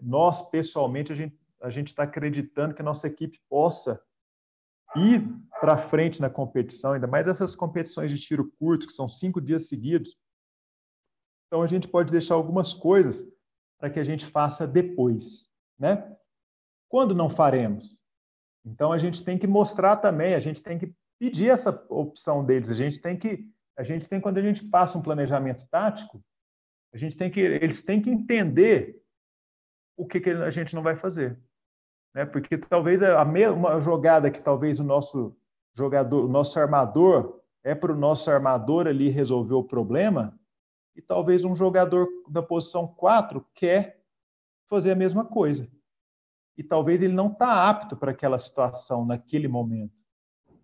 nós, pessoalmente, a gente está acreditando que a nossa equipe possa ir para frente na competição, ainda mais essas competições de tiro curto, que são 5 dias seguidos. Então, a gente pode deixar algumas coisas para que a gente faça depois, né? Quando não faremos? Então, a gente tem que mostrar também, a gente tem que pedir essa opção deles. Quando a gente passa um planejamento tático, eles têm que entender o que a gente não vai fazer, né? Porque talvez uma jogada que talvez o nosso jogador, o nosso armador, para o nosso armador ali resolver o problema, e talvez um jogador da posição 4 quer fazer a mesma coisa. E talvez ele não está apto para aquela situação naquele momento.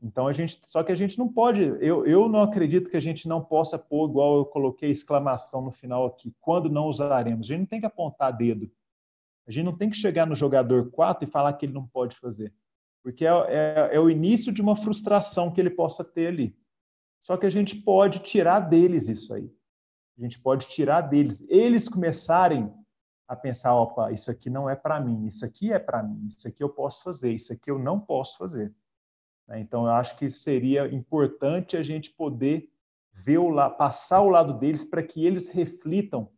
Então, só que a gente não pode, eu não acredito que a gente não possa pôr, igual eu coloquei exclamação no final aqui, quando não usaremos. A gente não tem que apontar dedo. A gente não tem que chegar no jogador 4 e falar que ele não pode fazer. Porque é o início de uma frustração que ele possa ter ali. Só que a gente pode tirar deles isso aí. A gente pode tirar deles. Eles começarem a pensar, opa, isso aqui não é para mim, isso aqui é para mim, isso aqui eu posso fazer, isso aqui eu não posso fazer. Então, eu acho que seria importante a gente poder passar ao lado deles para que eles reflitam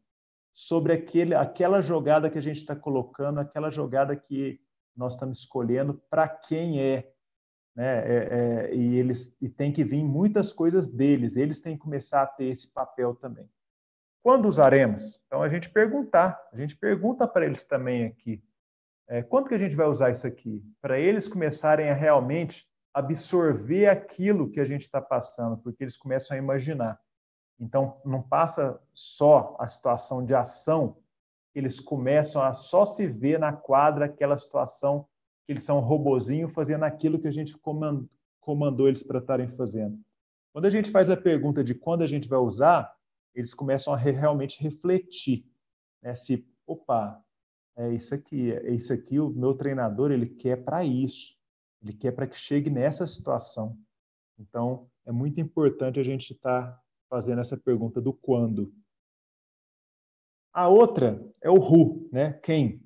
sobre aquela jogada que a gente está colocando, aquela jogada que nós estamos escolhendo, para quem é. Né? E tem que vir muitas coisas deles, eles têm que começar a ter esse papel também. Quando usaremos? Então, a gente pergunta para eles também aqui, quando que a gente vai usar isso aqui? Para eles começarem a realmente absorver aquilo que a gente está passando, porque eles começam a imaginar. Então, não passa só a situação de ação, eles começam a só se ver na quadra aquela situação que eles são um robozinho fazendo aquilo que a gente comandou eles para estarem fazendo. Quando a gente faz a pergunta de quando a gente vai usar, eles começam a realmente refletir, né? Opa, é isso aqui, o meu treinador, ele quer para isso, ele quer para que chegue nessa situação. Então, é muito importante a gente estar fazendo essa pergunta do quando. A outra é o who, né? Quem,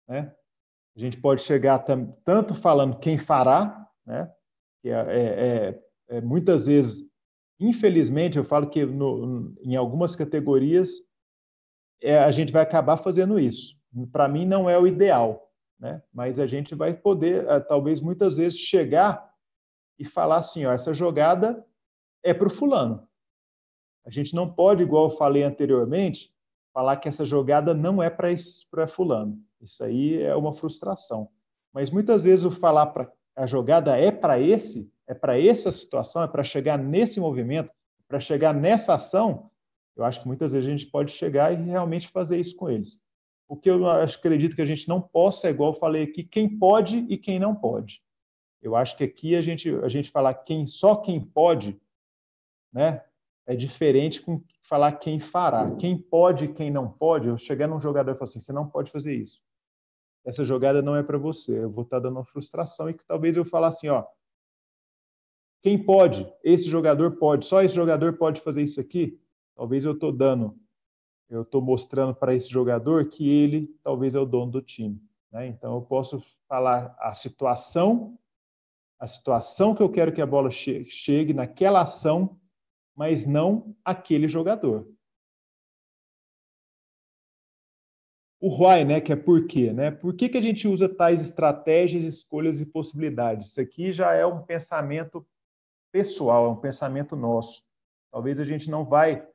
né? A gente pode chegar tanto falando quem fará, né? Que muitas vezes, infelizmente, eu falo que em algumas categorias a gente vai acabar fazendo isso. Para mim, não é o ideal, né? Mas a gente vai poder, talvez, muitas vezes chegar e falar assim, ó, essa jogada é para o fulano. A gente não pode, igual eu falei anteriormente, falar que essa jogada não é para fulano. Isso aí é uma frustração. Mas muitas vezes o falar para a jogada é para essa situação, é para chegar nesse movimento, para chegar nessa ação, eu acho que muitas vezes a gente pode chegar e realmente fazer isso com eles. O que eu acredito que a gente não possa, é igual eu falei aqui, quem pode e quem não pode. Eu acho que aqui a gente falar só quem pode, né, é diferente com falar quem fará. Quem pode e quem não pode, eu chegar num jogador e falar assim, você não pode fazer isso. Essa jogada não é para você. Eu vou estar dando uma frustração e que talvez eu falar assim, ó, quem pode? Esse jogador pode. Só esse jogador pode fazer isso aqui? Talvez eu estou mostrando para esse jogador que ele talvez é o dono do time. Né? Então eu posso falar a situação que eu quero que a bola chegue naquela ação, mas não aquele jogador. O why, né, que é por quê, né? Por que a gente usa tais estratégias, escolhas e possibilidades? Isso aqui já é um pensamento pessoal, é um pensamento nosso. Talvez a gente não vai,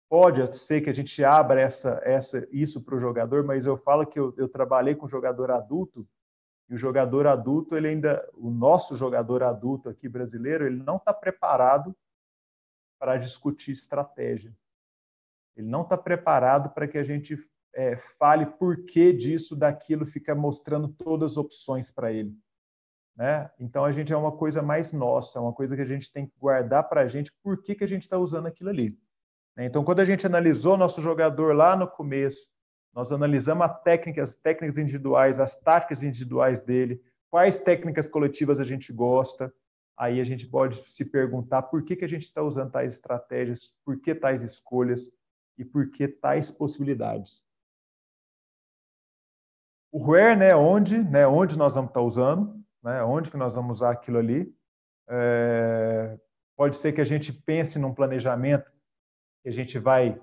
pode ser que a gente abra isso para o jogador, mas eu falo que eu trabalhei com jogador adulto e o jogador adulto, o nosso jogador adulto aqui brasileiro, ele não está preparado para discutir estratégia. Ele não está preparado para que a gente fale por que disso, daquilo, fica mostrando todas as opções para ele. Né? Então, a gente é uma coisa mais nossa, é uma coisa que a gente tem que guardar para a gente por que a gente está usando aquilo ali. Então, quando a gente analisou nosso jogador lá no começo, nós analisamos as técnicas individuais, as táticas individuais dele, quais técnicas coletivas a gente gosta, aí a gente pode se perguntar por que a gente está usando tais estratégias, por que tais escolhas e por que tais possibilidades. O where, né, onde nós vamos estar usando, né, onde que nós vamos usar aquilo ali. Pode ser que a gente pense num planejamento que a gente vai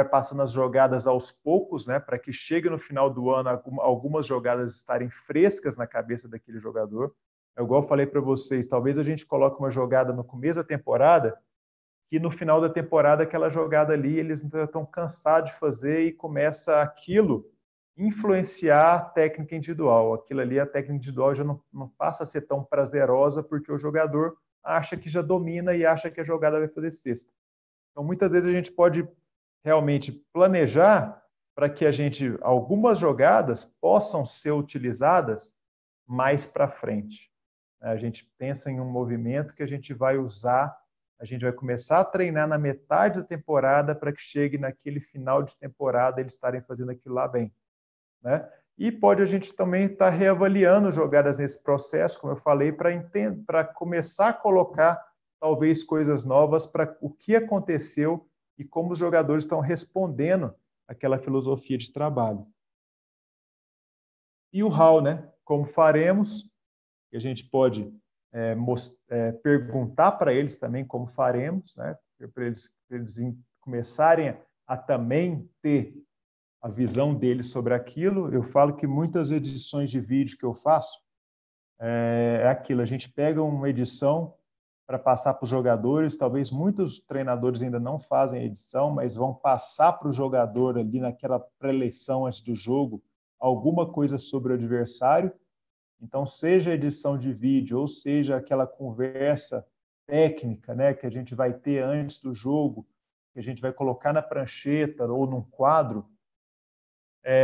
passando as jogadas aos poucos, né, para que chegue no final do ano algumas jogadas estarem frescas na cabeça daquele jogador. É igual eu falei para vocês, talvez a gente coloque uma jogada no começo da temporada que no final da temporada aquela jogada ali eles estão cansados de fazer e começa aquilo influenciar a técnica individual. Aquilo ali, a técnica individual já não passa a ser tão prazerosa porque o jogador acha que já domina e acha que a jogada vai fazer cesta. Então, muitas vezes a gente pode realmente planejar para que algumas jogadas possam ser utilizadas mais para frente. A gente pensa em um movimento que a gente vai usar, a gente vai começar a treinar na metade da temporada para que chegue naquele final de temporada eles estarem fazendo aquilo lá bem. Né? E pode a gente também estar reavaliando jogadas nesse processo, como eu falei, para começar a colocar talvez coisas novas para o que aconteceu e como os jogadores estão respondendo àquela filosofia de trabalho. E o how, né? Como faremos? A gente pode perguntar para eles também como faremos, né? Para eles começarem a também ter a visão deles sobre aquilo. Eu falo que muitas edições de vídeo que eu faço é aquilo, a gente pega uma edição para passar para os jogadores, talvez muitos treinadores ainda não fazem edição, mas vão passar para o jogador ali naquela pré-eleição antes do jogo alguma coisa sobre o adversário. Então, seja edição de vídeo, ou seja aquela conversa técnica, né, que a gente vai ter antes do jogo, que a gente vai colocar na prancheta ou num quadro,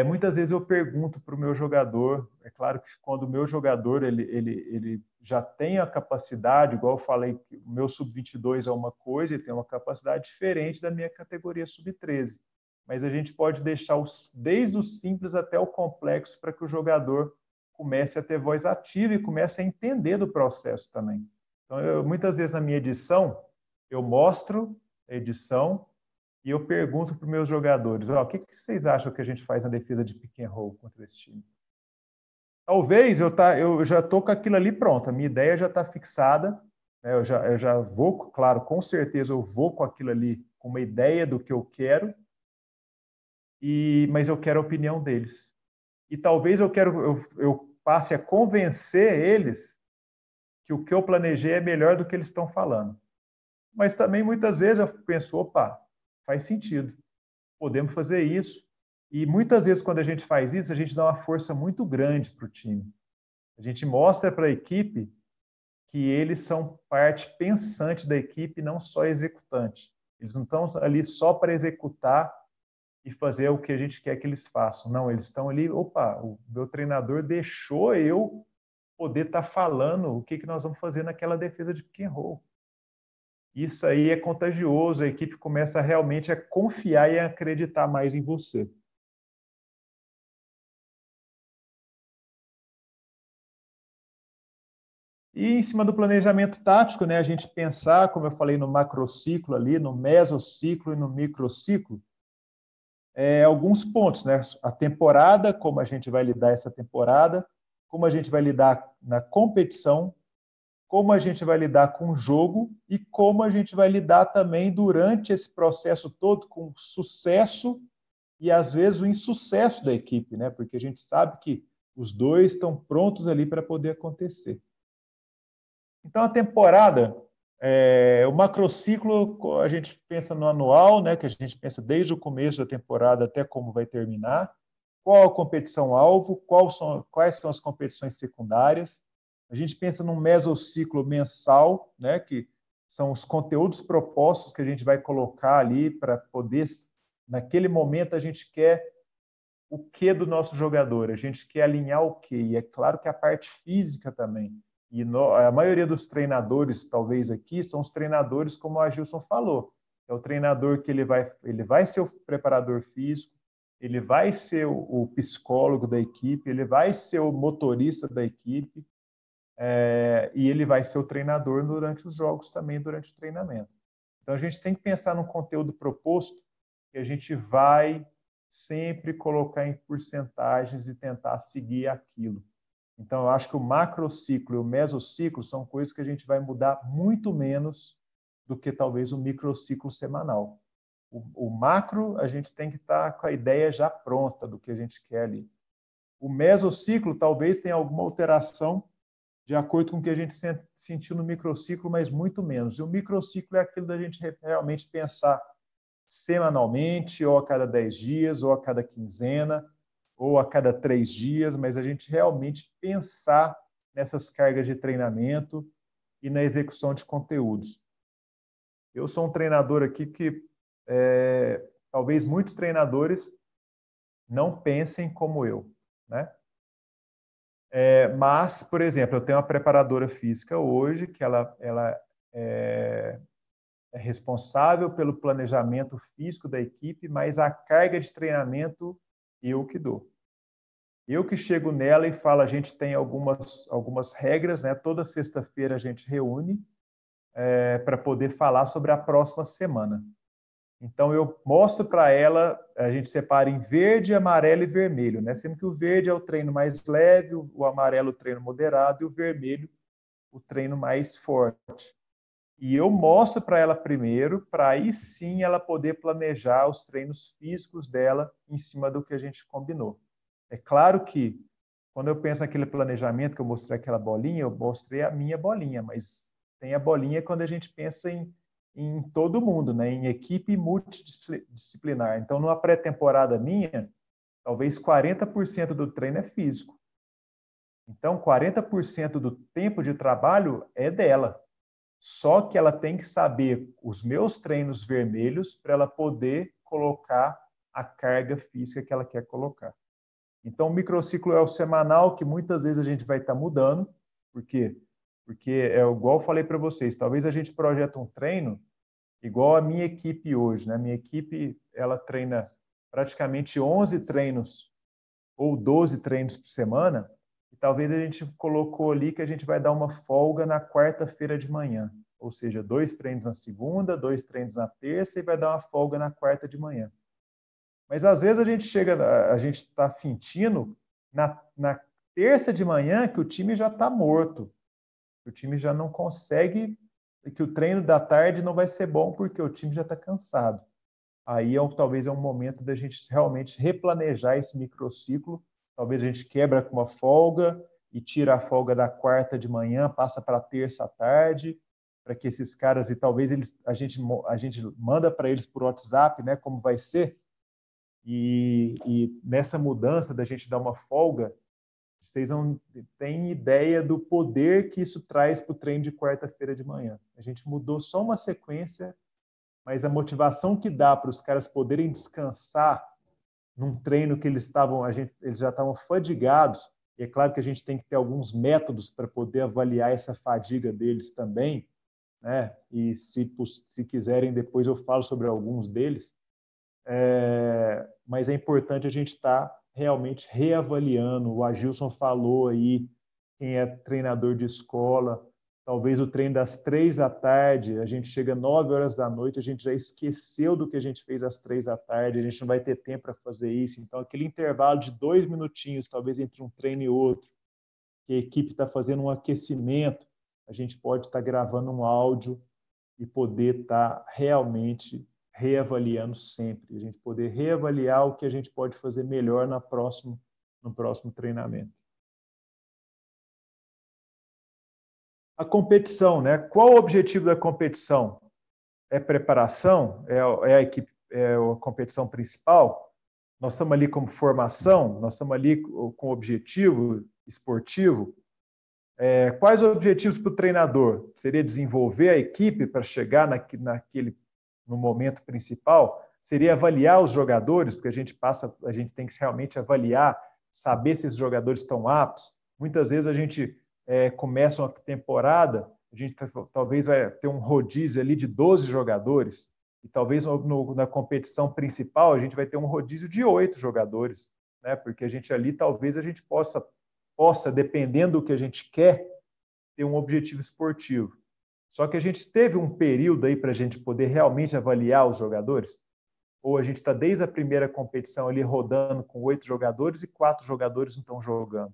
muitas vezes eu pergunto para o meu jogador, é claro que quando o meu jogador ele já tem a capacidade, igual eu falei, que o meu sub-22 é uma coisa, ele tem uma capacidade diferente da minha categoria sub-13. Mas a gente pode deixar desde o simples até o complexo para que o jogador comece a ter voz ativa e comece a entender do processo também. Então, muitas vezes na minha edição, eu mostro a edição, e eu pergunto para os meus jogadores, o que vocês acham que a gente faz na defesa de pick and roll contra esse time? Talvez eu já estou com aquilo ali pronto, a minha ideia já está fixada, né? Eu já vou, claro, com certeza eu vou com aquilo ali, com uma ideia do que eu quero, mas eu quero a opinião deles. E talvez eu passe a convencer eles que o que eu planejei é melhor do que eles estão falando. Mas também, muitas vezes, eu penso, opa, faz sentido, podemos fazer isso. E muitas vezes, quando a gente faz isso, a gente dá uma força muito grande para o time. A gente mostra para a equipe que eles são parte pensante da equipe, não só executante. Eles não estão ali só para executar e fazer o que a gente quer que eles façam. Não, eles estão ali, opa, o meu treinador deixou eu poder estar falando o que nós vamos fazer naquela defesa de pick and roll. Isso aí é contagioso, a equipe começa realmente a confiar e a acreditar mais em você. E em cima do planejamento tático, né, a gente pensar, como eu falei, no macrociclo ali, no mesociclo e no microciclo, alguns pontos, né? A temporada, como a gente vai lidar essa temporada, como a gente vai lidar na competição, como a gente vai lidar com o jogo e como a gente vai lidar também durante esse processo todo com o sucesso e às vezes o insucesso da equipe, né? Porque a gente sabe que os dois estão prontos ali para poder acontecer. Então a temporada, o macrociclo, a gente pensa no anual, né? Que a gente pensa desde o começo da temporada até como vai terminar. Qual a competição-alvo? Quais são as competições secundárias? A gente pensa num mesociclo mensal, né, que são os conteúdos propostos que a gente vai colocar ali para poder, naquele momento, a gente quer o que do nosso jogador, a gente quer alinhar o que, e é claro que a parte física também. E a maioria dos treinadores, talvez aqui, são os treinadores, como a Gilson falou, é o treinador que ele vai ser o preparador físico, ele vai ser o psicólogo da equipe, ele vai ser o motorista da equipe, e ele vai ser o treinador durante os jogos também, durante o treinamento. Então, a gente tem que pensar no conteúdo proposto que a gente vai sempre colocar em porcentagens e tentar seguir aquilo. Então, eu acho que o macrociclo e o mesociclo são coisas que a gente vai mudar muito menos do que talvez o microciclo semanal. O macro, a gente tem que estar com a ideia já pronta do que a gente quer ali. O mesociclo talvez tenha alguma alteração de acordo com o que a gente sentiu no microciclo, mas muito menos. E o microciclo é aquilo da gente realmente pensar semanalmente, ou a cada 10 dias, ou a cada quinzena, ou a cada 3 dias, mas a gente realmente pensar nessas cargas de treinamento e na execução de conteúdos. Eu sou um treinador aqui que talvez muitos treinadores não pensem como eu, né? Mas, por exemplo, eu tenho uma preparadora física hoje que ela é responsável pelo planejamento físico da equipe, mas a carga de treinamento eu que dou. Eu que chego nela e falo, a gente tem algumas regras, né? Toda sexta-feira a gente reúne para poder falar sobre a próxima semana. Então, eu mostro para ela, a gente separa em verde, amarelo e vermelho, né? Sendo que o verde é o treino mais leve, o amarelo o treino moderado e o vermelho o treino mais forte. E eu mostro para ela primeiro, para aí sim ela poder planejar os treinos físicos dela em cima do que a gente combinou. É claro que, quando eu penso naquele planejamento que eu mostrei aquela bolinha, eu mostrei a minha bolinha, mas tem a bolinha quando a gente pensa em todo mundo, né? Em equipe multidisciplinar. Então, numa pré-temporada minha, talvez 40% do treino é físico. Então, 40% do tempo de trabalho é dela. Só que ela tem que saber os meus treinos vermelhos para ela poder colocar a carga física que ela quer colocar. Então, o microciclo é o semanal, que muitas vezes a gente vai estar mudando. Por quê? Porque é igual eu falei para vocês, talvez a gente projete um treino igual a minha equipe hoje, né? Minha equipe, ela treina praticamente 11 treinos ou 12 treinos por semana, e talvez a gente colocou ali que a gente vai dar uma folga na quarta-feira de manhã, ou seja, 2 treinos na segunda, 2 treinos na terça e vai dar uma folga na quarta de manhã. Mas às vezes a gente está sentindo na terça de manhã que o time já está morto, que o time já não consegue, que o treino da tarde não vai ser bom porque o time já está cansado. Aí talvez é um momento da gente realmente replanejar esse microciclo. Talvez a gente quebra com uma folga e tira a folga da quarta de manhã, passa para terça à tarde, para que esses caras, e talvez a gente manda para eles por WhatsApp, né, como vai ser, e nessa mudança da gente dar uma folga, vocês não têm ideia do poder que isso traz para o treino de quarta-feira de manhã. A gente mudou só uma sequência, mas a motivação que dá para os caras poderem descansar num treino que eles já estavam fadigados, e é claro que a gente tem que ter alguns métodos para poder avaliar essa fadiga deles também, né? E se quiserem, depois eu falo sobre alguns deles. Mas é importante a gente estar realmente reavaliando. O Agilson falou aí, quem é treinador de escola, talvez o treino das 3 da tarde, a gente chega 9 horas da noite, a gente já esqueceu do que a gente fez às 3 da tarde, a gente não vai ter tempo para fazer isso. Então, aquele intervalo de 2 minutinhos, talvez entre um treino e outro, que a equipe está fazendo um aquecimento, a gente pode estar gravando um áudio e poder estar realmente reavaliando sempre, a gente poder reavaliar o que a gente pode fazer melhor no próximo treinamento. A competição, né? Qual o objetivo da competição? É preparação? É a competição principal? Nós estamos ali como formação? Nós estamos ali com objetivo esportivo? Quais os objetivos para o treinador? Seria desenvolver a equipe para chegar no momento principal? Seria avaliar os jogadores, porque a gente tem que realmente avaliar, saber se esses jogadores estão aptos. Muitas vezes a gente começa uma temporada, a gente talvez vai ter um rodízio ali de 12 jogadores, e talvez na competição principal a gente vai ter um rodízio de 8 jogadores, né? Porque talvez a gente possa, dependendo do que a gente quer, ter um objetivo esportivo. Só que a gente teve um período aí para a gente poder realmente avaliar os jogadores? Ou a gente está desde a primeira competição ali rodando com 8 jogadores e 4 jogadores não estão jogando?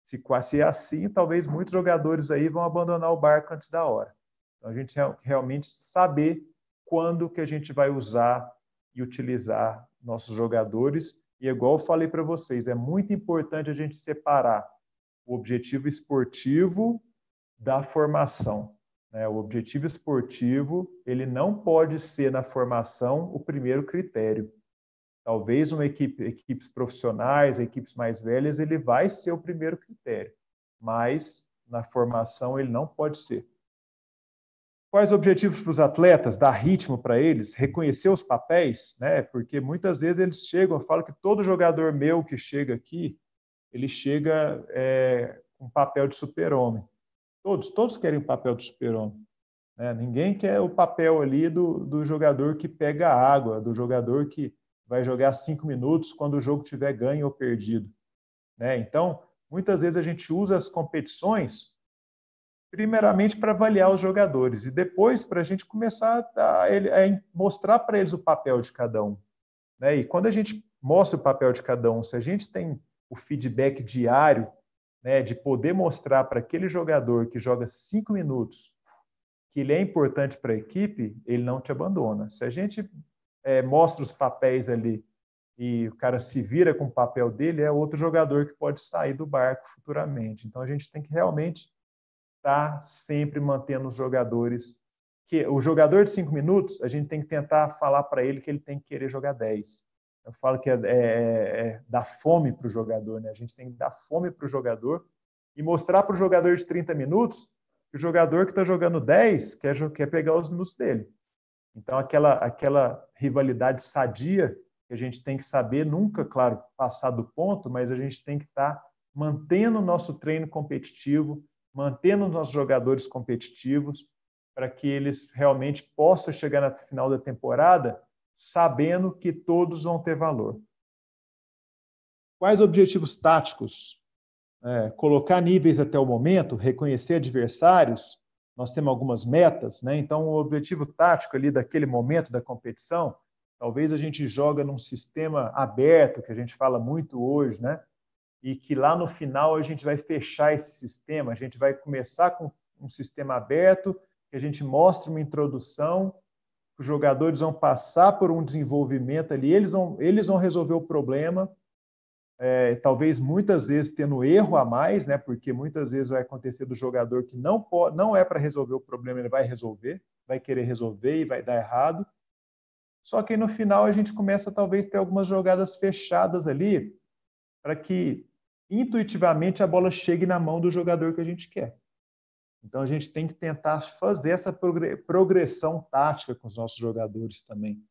Se é assim, talvez muitos jogadores aí vão abandonar o barco antes da hora. Então, a gente realmente saber quando que a gente vai usar e utilizar nossos jogadores. E igual eu falei para vocês, é muito importante a gente separar o objetivo esportivo da formação. O objetivo esportivo, ele não pode ser na formação o primeiro critério. Talvez equipes profissionais, equipes mais velhas, ele vai ser o primeiro critério, mas na formação ele não pode ser. Quais objetivos para os atletas? Dar ritmo para eles, reconhecer os papéis, né? Porque muitas vezes eles chegam, eu falo que todo jogador meu que chega aqui, ele chega com papel de super-homem. Todos querem o papel de super-homem. Né? Ninguém quer o papel ali do jogador que pega a água, do jogador que vai jogar 5 minutos quando o jogo tiver ganho ou perdido. Né? Então, muitas vezes a gente usa as competições primeiramente para avaliar os jogadores e depois para a gente começar a mostrar para eles o papel de cada um. Né? E quando a gente mostra o papel de cada um, se a gente tem o feedback diário, né, de poder mostrar para aquele jogador que joga 5 minutos que ele é importante para a equipe, ele não te abandona. Se a gente mostra os papéis ali e o cara se vira com o papel dele, é outro jogador que pode sair do barco futuramente. Então, a gente tem que realmente estar sempre mantendo os jogadores. O jogador de 5 minutos, a gente tem que tentar falar para ele que ele tem que querer jogar 10. Eu falo que dar fome para o jogador, né? A gente tem que dar fome para o jogador e mostrar para o jogador de 30 minutos que o jogador que está jogando 10 quer pegar os minutos dele. Então, aquela rivalidade sadia que a gente tem que saber, nunca, claro, passar do ponto, mas a gente tem que estar mantendo o nosso treino competitivo, mantendo os nossos jogadores competitivos, para que eles realmente possam chegar no final da temporada sabendo que todos vão ter valor. Quais objetivos táticos? Colocar níveis até o momento, reconhecer adversários, nós temos algumas metas, né? Então, o objetivo tático ali daquele momento da competição, talvez a gente joga num sistema aberto, que a gente fala muito hoje, né? E que lá no final a gente vai fechar esse sistema, a gente vai começar com um sistema aberto, que a gente mostra uma introdução, os jogadores vão passar por um desenvolvimento ali, eles vão resolver o problema, talvez muitas vezes tendo erro a mais, né? Porque muitas vezes vai acontecer do jogador que não é para resolver o problema, ele vai resolver, vai querer resolver e vai dar errado. Só que no final a gente começa talvez a ter algumas jogadas fechadas ali para que intuitivamente a bola chegue na mão do jogador que a gente quer. Então a gente tem que tentar fazer essa progressão tática com os nossos jogadores também.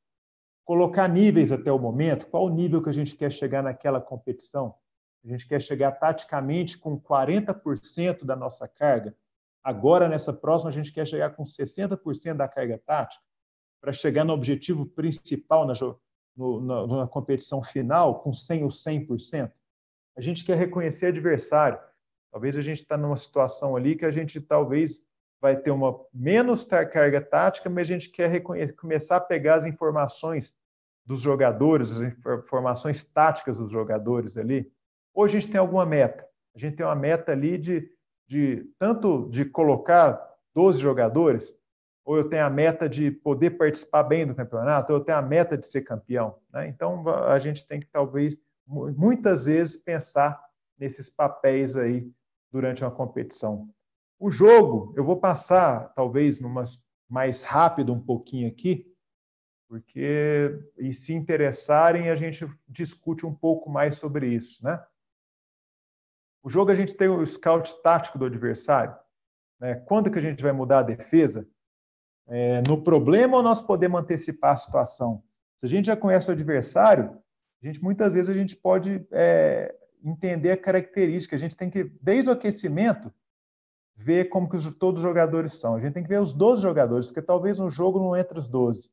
Colocar níveis até o momento, qual o nível que a gente quer chegar naquela competição? A gente quer chegar taticamente com 40% da nossa carga. Agora, nessa próxima, a gente quer chegar com 60% da carga tática para chegar no objetivo principal na competição final, com 100 ou 100%. A gente quer reconhecer adversário. Talvez a gente está numa situação ali que a gente talvez vai ter uma menos carga tática, mas a gente quer começar a pegar as informações dos jogadores, as informações táticas dos jogadores ali. Ou a gente tem alguma meta. A gente tem uma meta ali tanto de colocar 12 jogadores, ou eu tenho a meta de poder participar bem do campeonato, ou eu tenho a meta de ser campeão. Né? Então, a gente tem que, talvez, muitas vezes, pensar nesses papéis aí durante uma competição. O jogo, eu vou passar, talvez, mais rápido um pouquinho aqui, porque, e se interessarem, a gente discute um pouco mais sobre isso, né? O jogo, a gente tem o scout tático do adversário, né? Quando que a gente vai mudar a defesa? No problema ou nós podemos antecipar a situação? Se a gente já conhece o adversário, muitas vezes a gente pode entender a característica. A gente tem que, desde o aquecimento, ver como que todos os jogadores são. A gente tem que ver os 12 jogadores, porque talvez no jogo não entre os 12.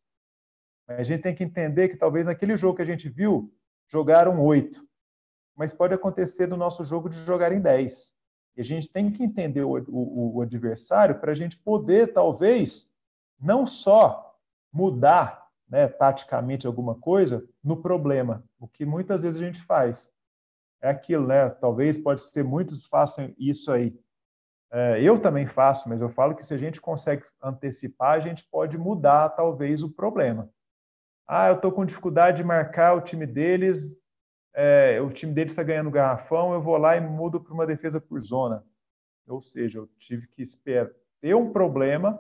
A gente tem que entender que talvez naquele jogo que a gente viu, jogaram 8. Mas pode acontecer no nosso jogo de jogarem 10. E a gente tem que entender o adversário para a gente poder, talvez, não só mudar, né, taticamente alguma coisa no problema, o que muitas vezes a gente faz. É aquilo, né? Talvez pode ser muitos façam isso aí. Eu também faço, mas eu falo que se a gente consegue antecipar, a gente pode mudar, talvez, o problema. Eu estou com dificuldade de marcar o time deles está ganhando garrafão, eu vou lá e mudo para uma defesa por zona. Ou seja, eu tive que esperar ter um problema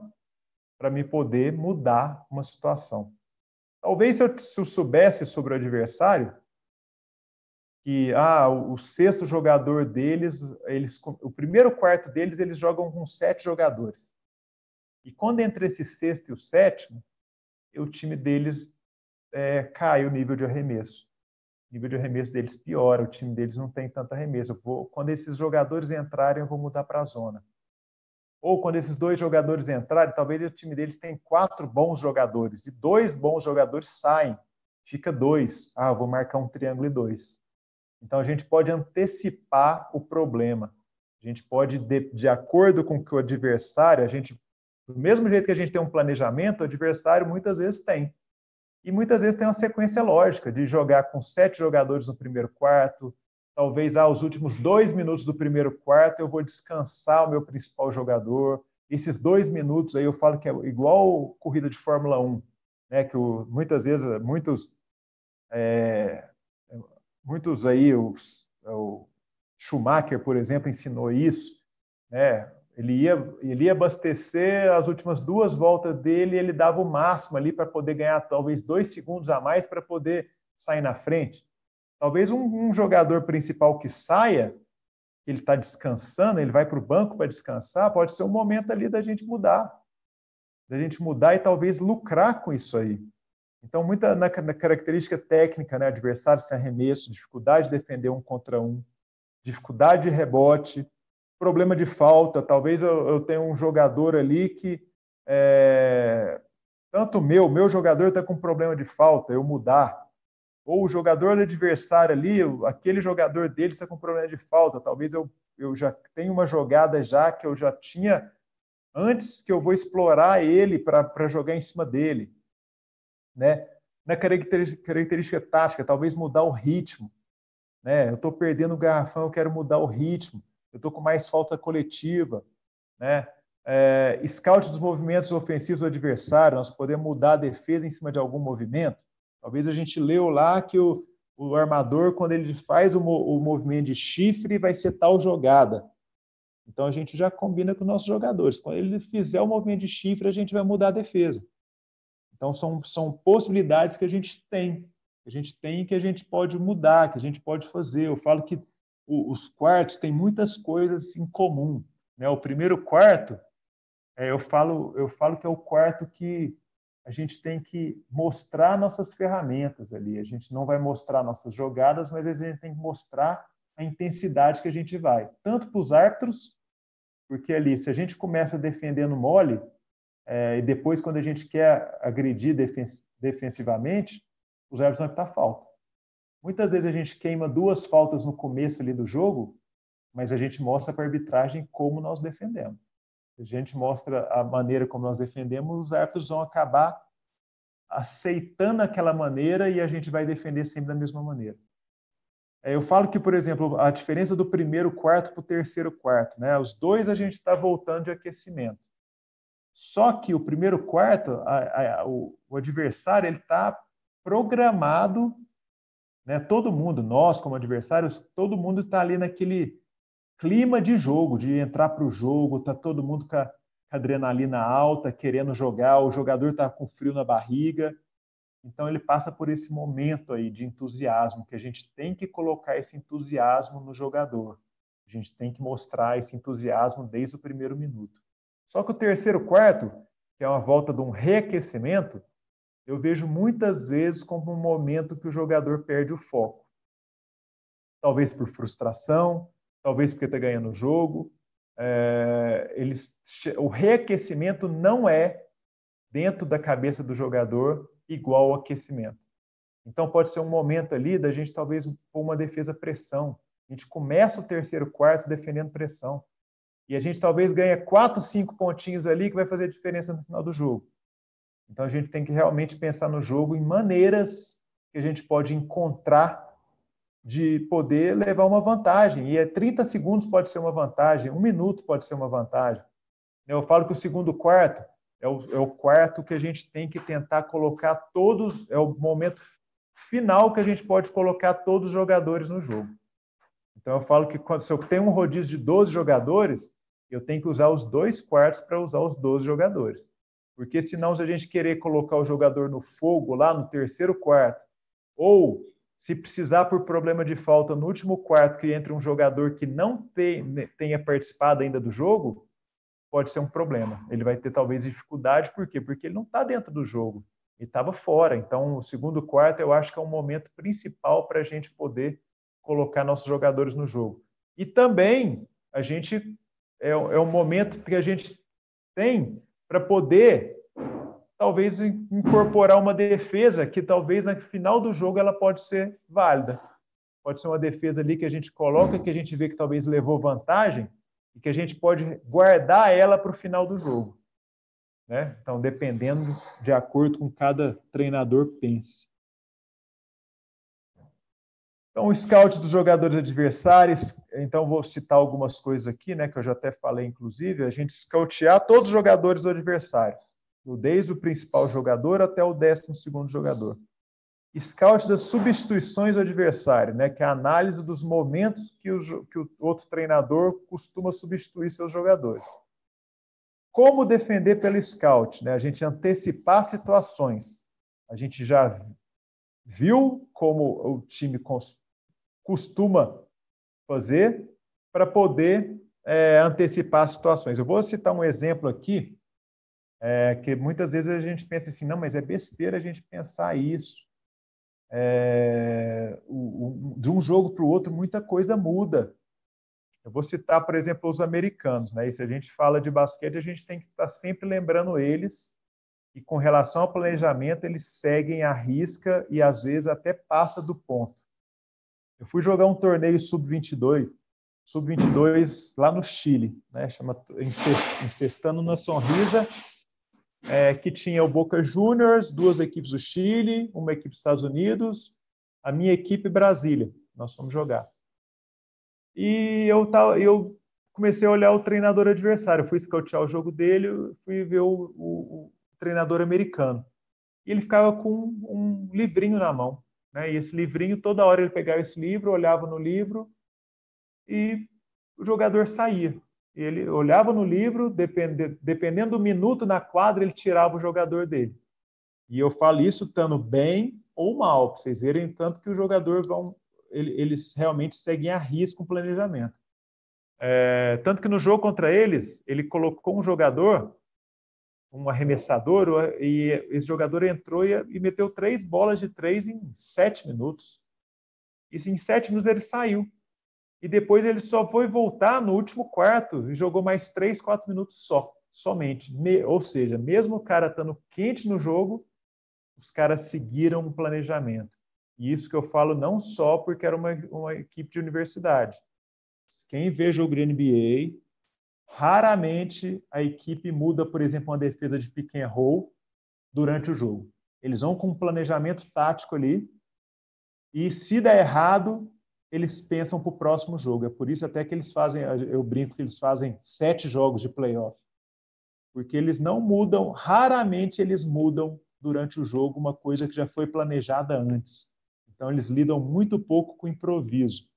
para me poder mudar uma situação. Talvez se eu soubesse sobre o adversário, que o sexto jogador deles, o primeiro quarto deles, eles jogam com 7 jogadores. E quando entre esse sexto e o sétimo, o time deles cai o nível de arremesso. O nível de arremesso deles piora, o time deles não tem tanta arremesso. Quando esses jogadores entrarem, eu vou mudar para a zona. Ou quando esses 2 jogadores entrarem, talvez o time deles tenha 4 bons jogadores, e 2 bons jogadores saem, fica 2. Eu vou marcar um triângulo e 2. Então, a gente pode antecipar o problema. A gente pode, de acordo com que o adversário, do mesmo jeito que a gente tem um planejamento, o adversário muitas vezes tem. E muitas vezes tem uma sequência lógica de jogar com 7 jogadores no primeiro quarto, talvez os últimos 2 minutos do primeiro quarto eu vou descansar o meu principal jogador. Esses 2 minutos aí eu falo que é igual corrida de Fórmula 1, né? Que muitas vezes, muitos aí, o Schumacher, por exemplo, ensinou isso, né? Ele ia abastecer as últimas 2 voltas dele, ele dava o máximo ali para poder ganhar talvez 2 segundos a mais para poder sair na frente. Talvez um jogador principal que saia, ele está descansando, ele vai para o banco para descansar, pode ser um momento ali da gente mudar e talvez lucrar com isso aí. Então, muita na característica técnica, né, adversário sem arremesso, dificuldade de defender 1 contra 1, dificuldade de rebote, problema de falta. Talvez eu tenha um jogador ali que tanto o meu jogador está com problema de falta, eu mudar. Ou o jogador adversário ali, aquele jogador dele está com problema de falta. Talvez eu já tenha uma jogada já que eu já tinha antes, que eu vou explorar ele para jogar em cima dele. Né? Na característica tática, talvez mudar o ritmo. Né? Eu estou perdendo o garrafão, eu quero mudar o ritmo. Eu estou com mais falta coletiva. Né? Scout dos movimentos ofensivos do adversário, nós podemos mudar a defesa em cima de algum movimento. Talvez a gente leu lá que o o armador, quando ele faz o movimento de chifre, vai ser tal jogada. Então, a gente já combina com os nossos jogadores. Quando ele fizer o movimento de chifre, a gente vai mudar a defesa. Então, são possibilidades que a gente tem. Que a gente pode mudar, que a gente pode fazer. Eu falo que os quartos têm muitas coisas em comum. Né? O primeiro quarto, eu falo que é o quarto que a gente tem que mostrar nossas ferramentas ali. A gente não vai mostrar nossas jogadas, mas a gente tem que mostrar a intensidade que a gente vai. Tanto para os árbitros, porque ali, se a gente começa defendendo mole, e depois, quando a gente quer agredir defensivamente, os árbitros vão apitar falta. Muitas vezes a gente queima 2 faltas no começo ali do jogo, mas a gente mostra para a arbitragem como nós defendemos. A gente mostra a maneira como nós defendemos, os árbitros vão acabar aceitando aquela maneira e a gente vai defender sempre da mesma maneira. Eu falo que, por exemplo, a diferença do primeiro quarto para o terceiro quarto, né? Os dois a gente está voltando de aquecimento. Só que o primeiro quarto, o adversário, ele está programado, né? Todo mundo, nós como adversários, todo mundo está ali naquele clima de jogo, de entrar para o jogo, está todo mundo com a adrenalina alta, querendo jogar, o jogador está com frio na barriga. Então ele passa por esse momento aí de entusiasmo, que a gente tem que colocar esse entusiasmo no jogador. A gente tem que mostrar esse entusiasmo desde o primeiro minuto. Só que o terceiro quarto, que é uma volta de um reaquecimento, eu vejo muitas vezes como um momento que o jogador perde o foco. Talvez por frustração, talvez porque está ganhando o jogo. O reaquecimento não é, dentro da cabeça do jogador, igual ao aquecimento. Então, pode ser um momento ali da gente talvez pôr uma defesa pressão. A gente começa o terceiro quarto defendendo pressão. E a gente talvez ganha 4, 5 pontinhos ali que vai fazer diferença no final do jogo. Então, a gente tem que realmente pensar no jogo em maneiras que a gente pode encontrar de poder levar uma vantagem. E 30 segundos pode ser uma vantagem, 1 minuto pode ser uma vantagem. Eu falo que o segundo quarto é o quarto que a gente tem que tentar colocar todos, é o momento final que a gente pode colocar todos os jogadores no jogo. Então eu falo que se eu tenho um rodízio de 12 jogadores, eu tenho que usar os 2 quartos para usar os 12 jogadores. Porque senão, se a gente querer colocar o jogador no fogo lá no terceiro quarto, ou se precisar por problema de falta no último quarto que entre um jogador que não tenha participado ainda do jogo, pode ser um problema. Ele vai ter talvez dificuldade, por quê? Porque ele não está dentro do jogo, ele estava fora. Então, o segundo quarto eu acho que é um momento principal para a gente poder colocar nossos jogadores no jogo. E também a gente é um momento que a gente tem para poder talvez incorporar uma defesa que talvez no final do jogo ela pode ser válida. Pode ser uma defesa ali que a gente coloca, que a gente vê que talvez levou vantagem, e que a gente pode guardar ela para o final do jogo. Né? Então, dependendo de acordo com cada treinador pense. Então, o scout dos jogadores adversários, então vou citar algumas coisas aqui, né, que eu já até falei, inclusive, a gente scoutear todos os jogadores do adversário, desde o principal jogador até o 12º jogador. Scout das substituições do adversário, né, que é a análise dos momentos que o outro treinador costuma substituir seus jogadores. Como defender pelo scout? Né? A gente antecipar situações. A gente já viu como o time costuma fazer para poder antecipar situações. Eu vou citar um exemplo aqui, que muitas vezes a gente pensa assim, não, mas é besteira a gente pensar isso. De um jogo para o outro, muita coisa muda. Eu vou citar, por exemplo, os americanos. Né? E se a gente fala de basquete, a gente tem que estar sempre lembrando eles. E com relação ao planejamento, eles seguem à risca e às vezes até passa do ponto. Eu fui jogar um torneio sub-22 lá no Chile, né? Chama Encestando na Sonrisa, que tinha o Boca Juniors, 2 equipes do Chile, uma equipe dos Estados Unidos, a minha equipe Brasília. Nós fomos jogar. E eu comecei a olhar o treinador adversário, fui scoutear o jogo dele, fui ver o treinador americano. E ele ficava com um livrinho na mão. né? E esse livrinho, toda hora ele pegava esse livro, olhava no livro e o jogador saía. Ele olhava no livro, dependendo do minuto na quadra, ele tirava o jogador dele. E eu falo isso estando bem ou mal, para vocês verem tanto que o jogador eles realmente seguem a risco o planejamento. Tanto que no jogo contra eles, ele colocou um jogador, um arremessador, e esse jogador entrou e meteu 3 bolas de 3 em 7 minutos. E em 7 minutos ele saiu. E depois ele só foi voltar no último quarto e jogou mais 3, 4 minutos somente. Ou seja, mesmo o cara estando quente no jogo, os caras seguiram o planejamento. E isso que eu falo não só porque era uma equipe de universidade. Quem vê jogo de NBA, raramente a equipe muda, por exemplo, uma defesa de pick and roll durante o jogo. Eles vão com um planejamento tático ali e se der errado, eles pensam para o próximo jogo. É por isso até que eles fazem, eu brinco que eles fazem 7 jogos de playoff. Porque eles não mudam, raramente eles mudam durante o jogo uma coisa que já foi planejada antes. Então eles lidam muito pouco com improviso.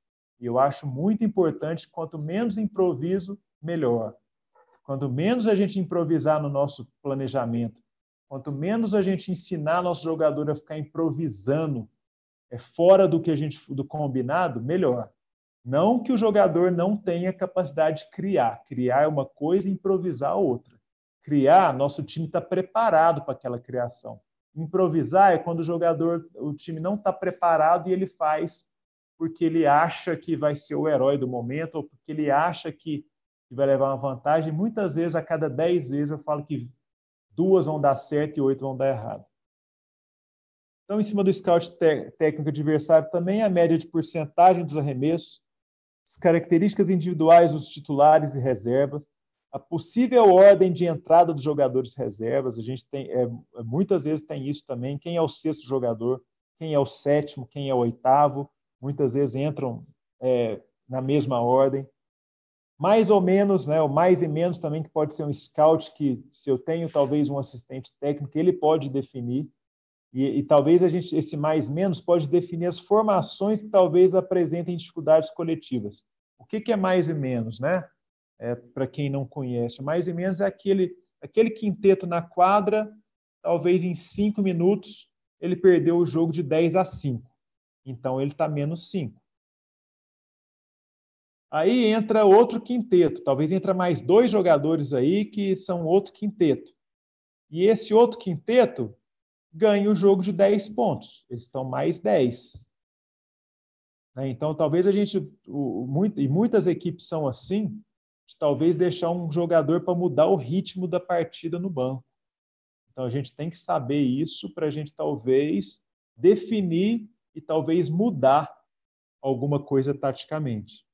E eu acho muito importante, quanto menos improviso, melhor. Quanto menos a gente improvisar no nosso planejamento, quanto menos a gente ensinar nosso jogador a ficar improvisando fora do que a gente do combinado, melhor. Não que o jogador não tenha capacidade de criar. Criar é uma coisa e improvisar outra. Criar, nosso time está preparado para aquela criação. Improvisar é quando o time não está preparado e ele faz porque ele acha que vai ser o herói do momento ou porque ele acha que vai levar uma vantagem. Muitas vezes, a cada 10 vezes, eu falo que 2 vão dar certo e 8 vão dar errado. Então, em cima do scout técnico adversário, também a média de porcentagem dos arremessos, as características individuais dos titulares e reservas, a possível ordem de entrada dos jogadores reservas, a gente tem, muitas vezes tem isso também, quem é o sexto jogador, quem é o sétimo, quem é o oitavo, muitas vezes entram na mesma ordem. Mais ou menos, né, o mais e menos também, que pode ser um scout, que se eu tenho talvez um assistente técnico, ele pode definir, e talvez esse mais menos pode definir as formações que talvez apresentem dificuldades coletivas. O que é mais e menos, né? Para quem não conhece, o mais e menos é aquele quinteto na quadra, talvez em 5 minutos ele perdeu o jogo de 10-5. Então ele está menos 5. Aí entra outro quinteto, talvez entra mais 2 jogadores aí que são outro quinteto. E esse outro quinteto ganha o jogo de 10 pontos. Eles estão mais 10. Então, talvez a gente, e muitas equipes são assim, de talvez deixar um jogador para mudar o ritmo da partida no banco. Então, a gente tem que saber isso para a gente talvez definir e talvez mudar alguma coisa taticamente.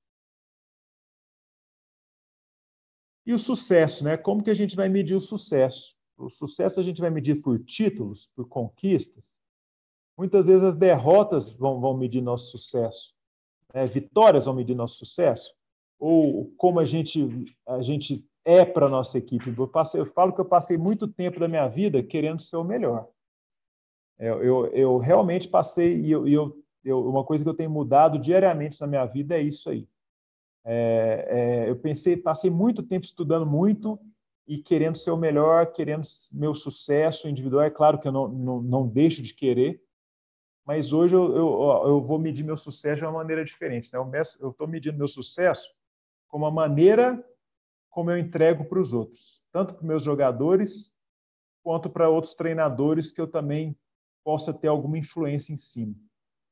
E o sucesso, né? Como que a gente vai medir o sucesso? O sucesso a gente vai medir por títulos, por conquistas. Muitas vezes as derrotas vão medir nosso sucesso. Vitórias vão medir nosso sucesso. Ou como a gente é para a nossa equipe. Eu falo que eu passei muito tempo da minha vida querendo ser o melhor. Eu realmente passei, uma coisa que eu tenho mudado diariamente na minha vida é isso aí. Passei muito tempo estudando muito e querendo ser o melhor, querendo meu sucesso individual. É claro que eu não deixo de querer, mas hoje eu vou medir meu sucesso de uma maneira diferente. Né? Eu estou medindo meu sucesso como a maneira como eu entrego para os outros, tanto para meus jogadores quanto para outros treinadores que eu também possa ter alguma influência em cima.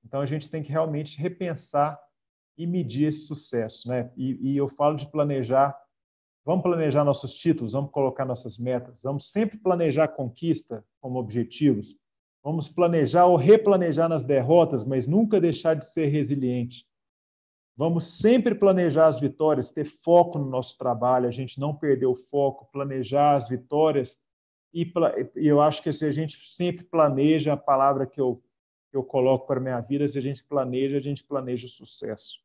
Então a gente tem que realmente repensar e medir esse sucesso, né? E eu falo de planejar. Vamos planejar nossos títulos, vamos colocar nossas metas, vamos sempre planejar a conquista como objetivos, vamos planejar ou replanejar nas derrotas, mas nunca deixar de ser resiliente. Vamos sempre planejar as vitórias, ter foco no nosso trabalho, a gente não perder o foco, planejar as vitórias. E eu acho que se a gente sempre planeja, a palavra que eu coloco para a minha vida, se a gente planeja o sucesso.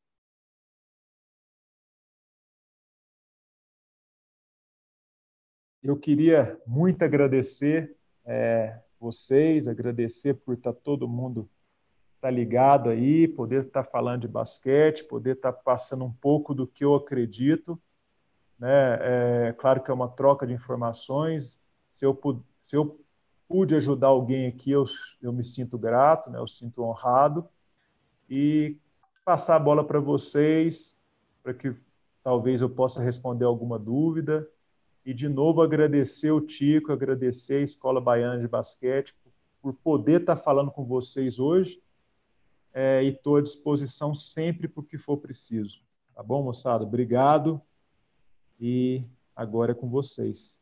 Eu queria muito agradecer vocês, agradecer por estar todo mundo estar ligado aí, poder estar falando de basquete, poder estar passando um pouco do que eu acredito, né? Claro que é uma troca de informações. Se eu pude ajudar alguém aqui, eu me sinto grato, né? Eu sinto honrado. E passar a bola para vocês, para que talvez eu possa responder alguma dúvida. E, de novo, agradecer o Tico, agradecer a Escola Baiana de Basquete por poder estar falando com vocês hoje, e estou à disposição sempre para o que for preciso. Tá bom, moçada? Obrigado e agora é com vocês.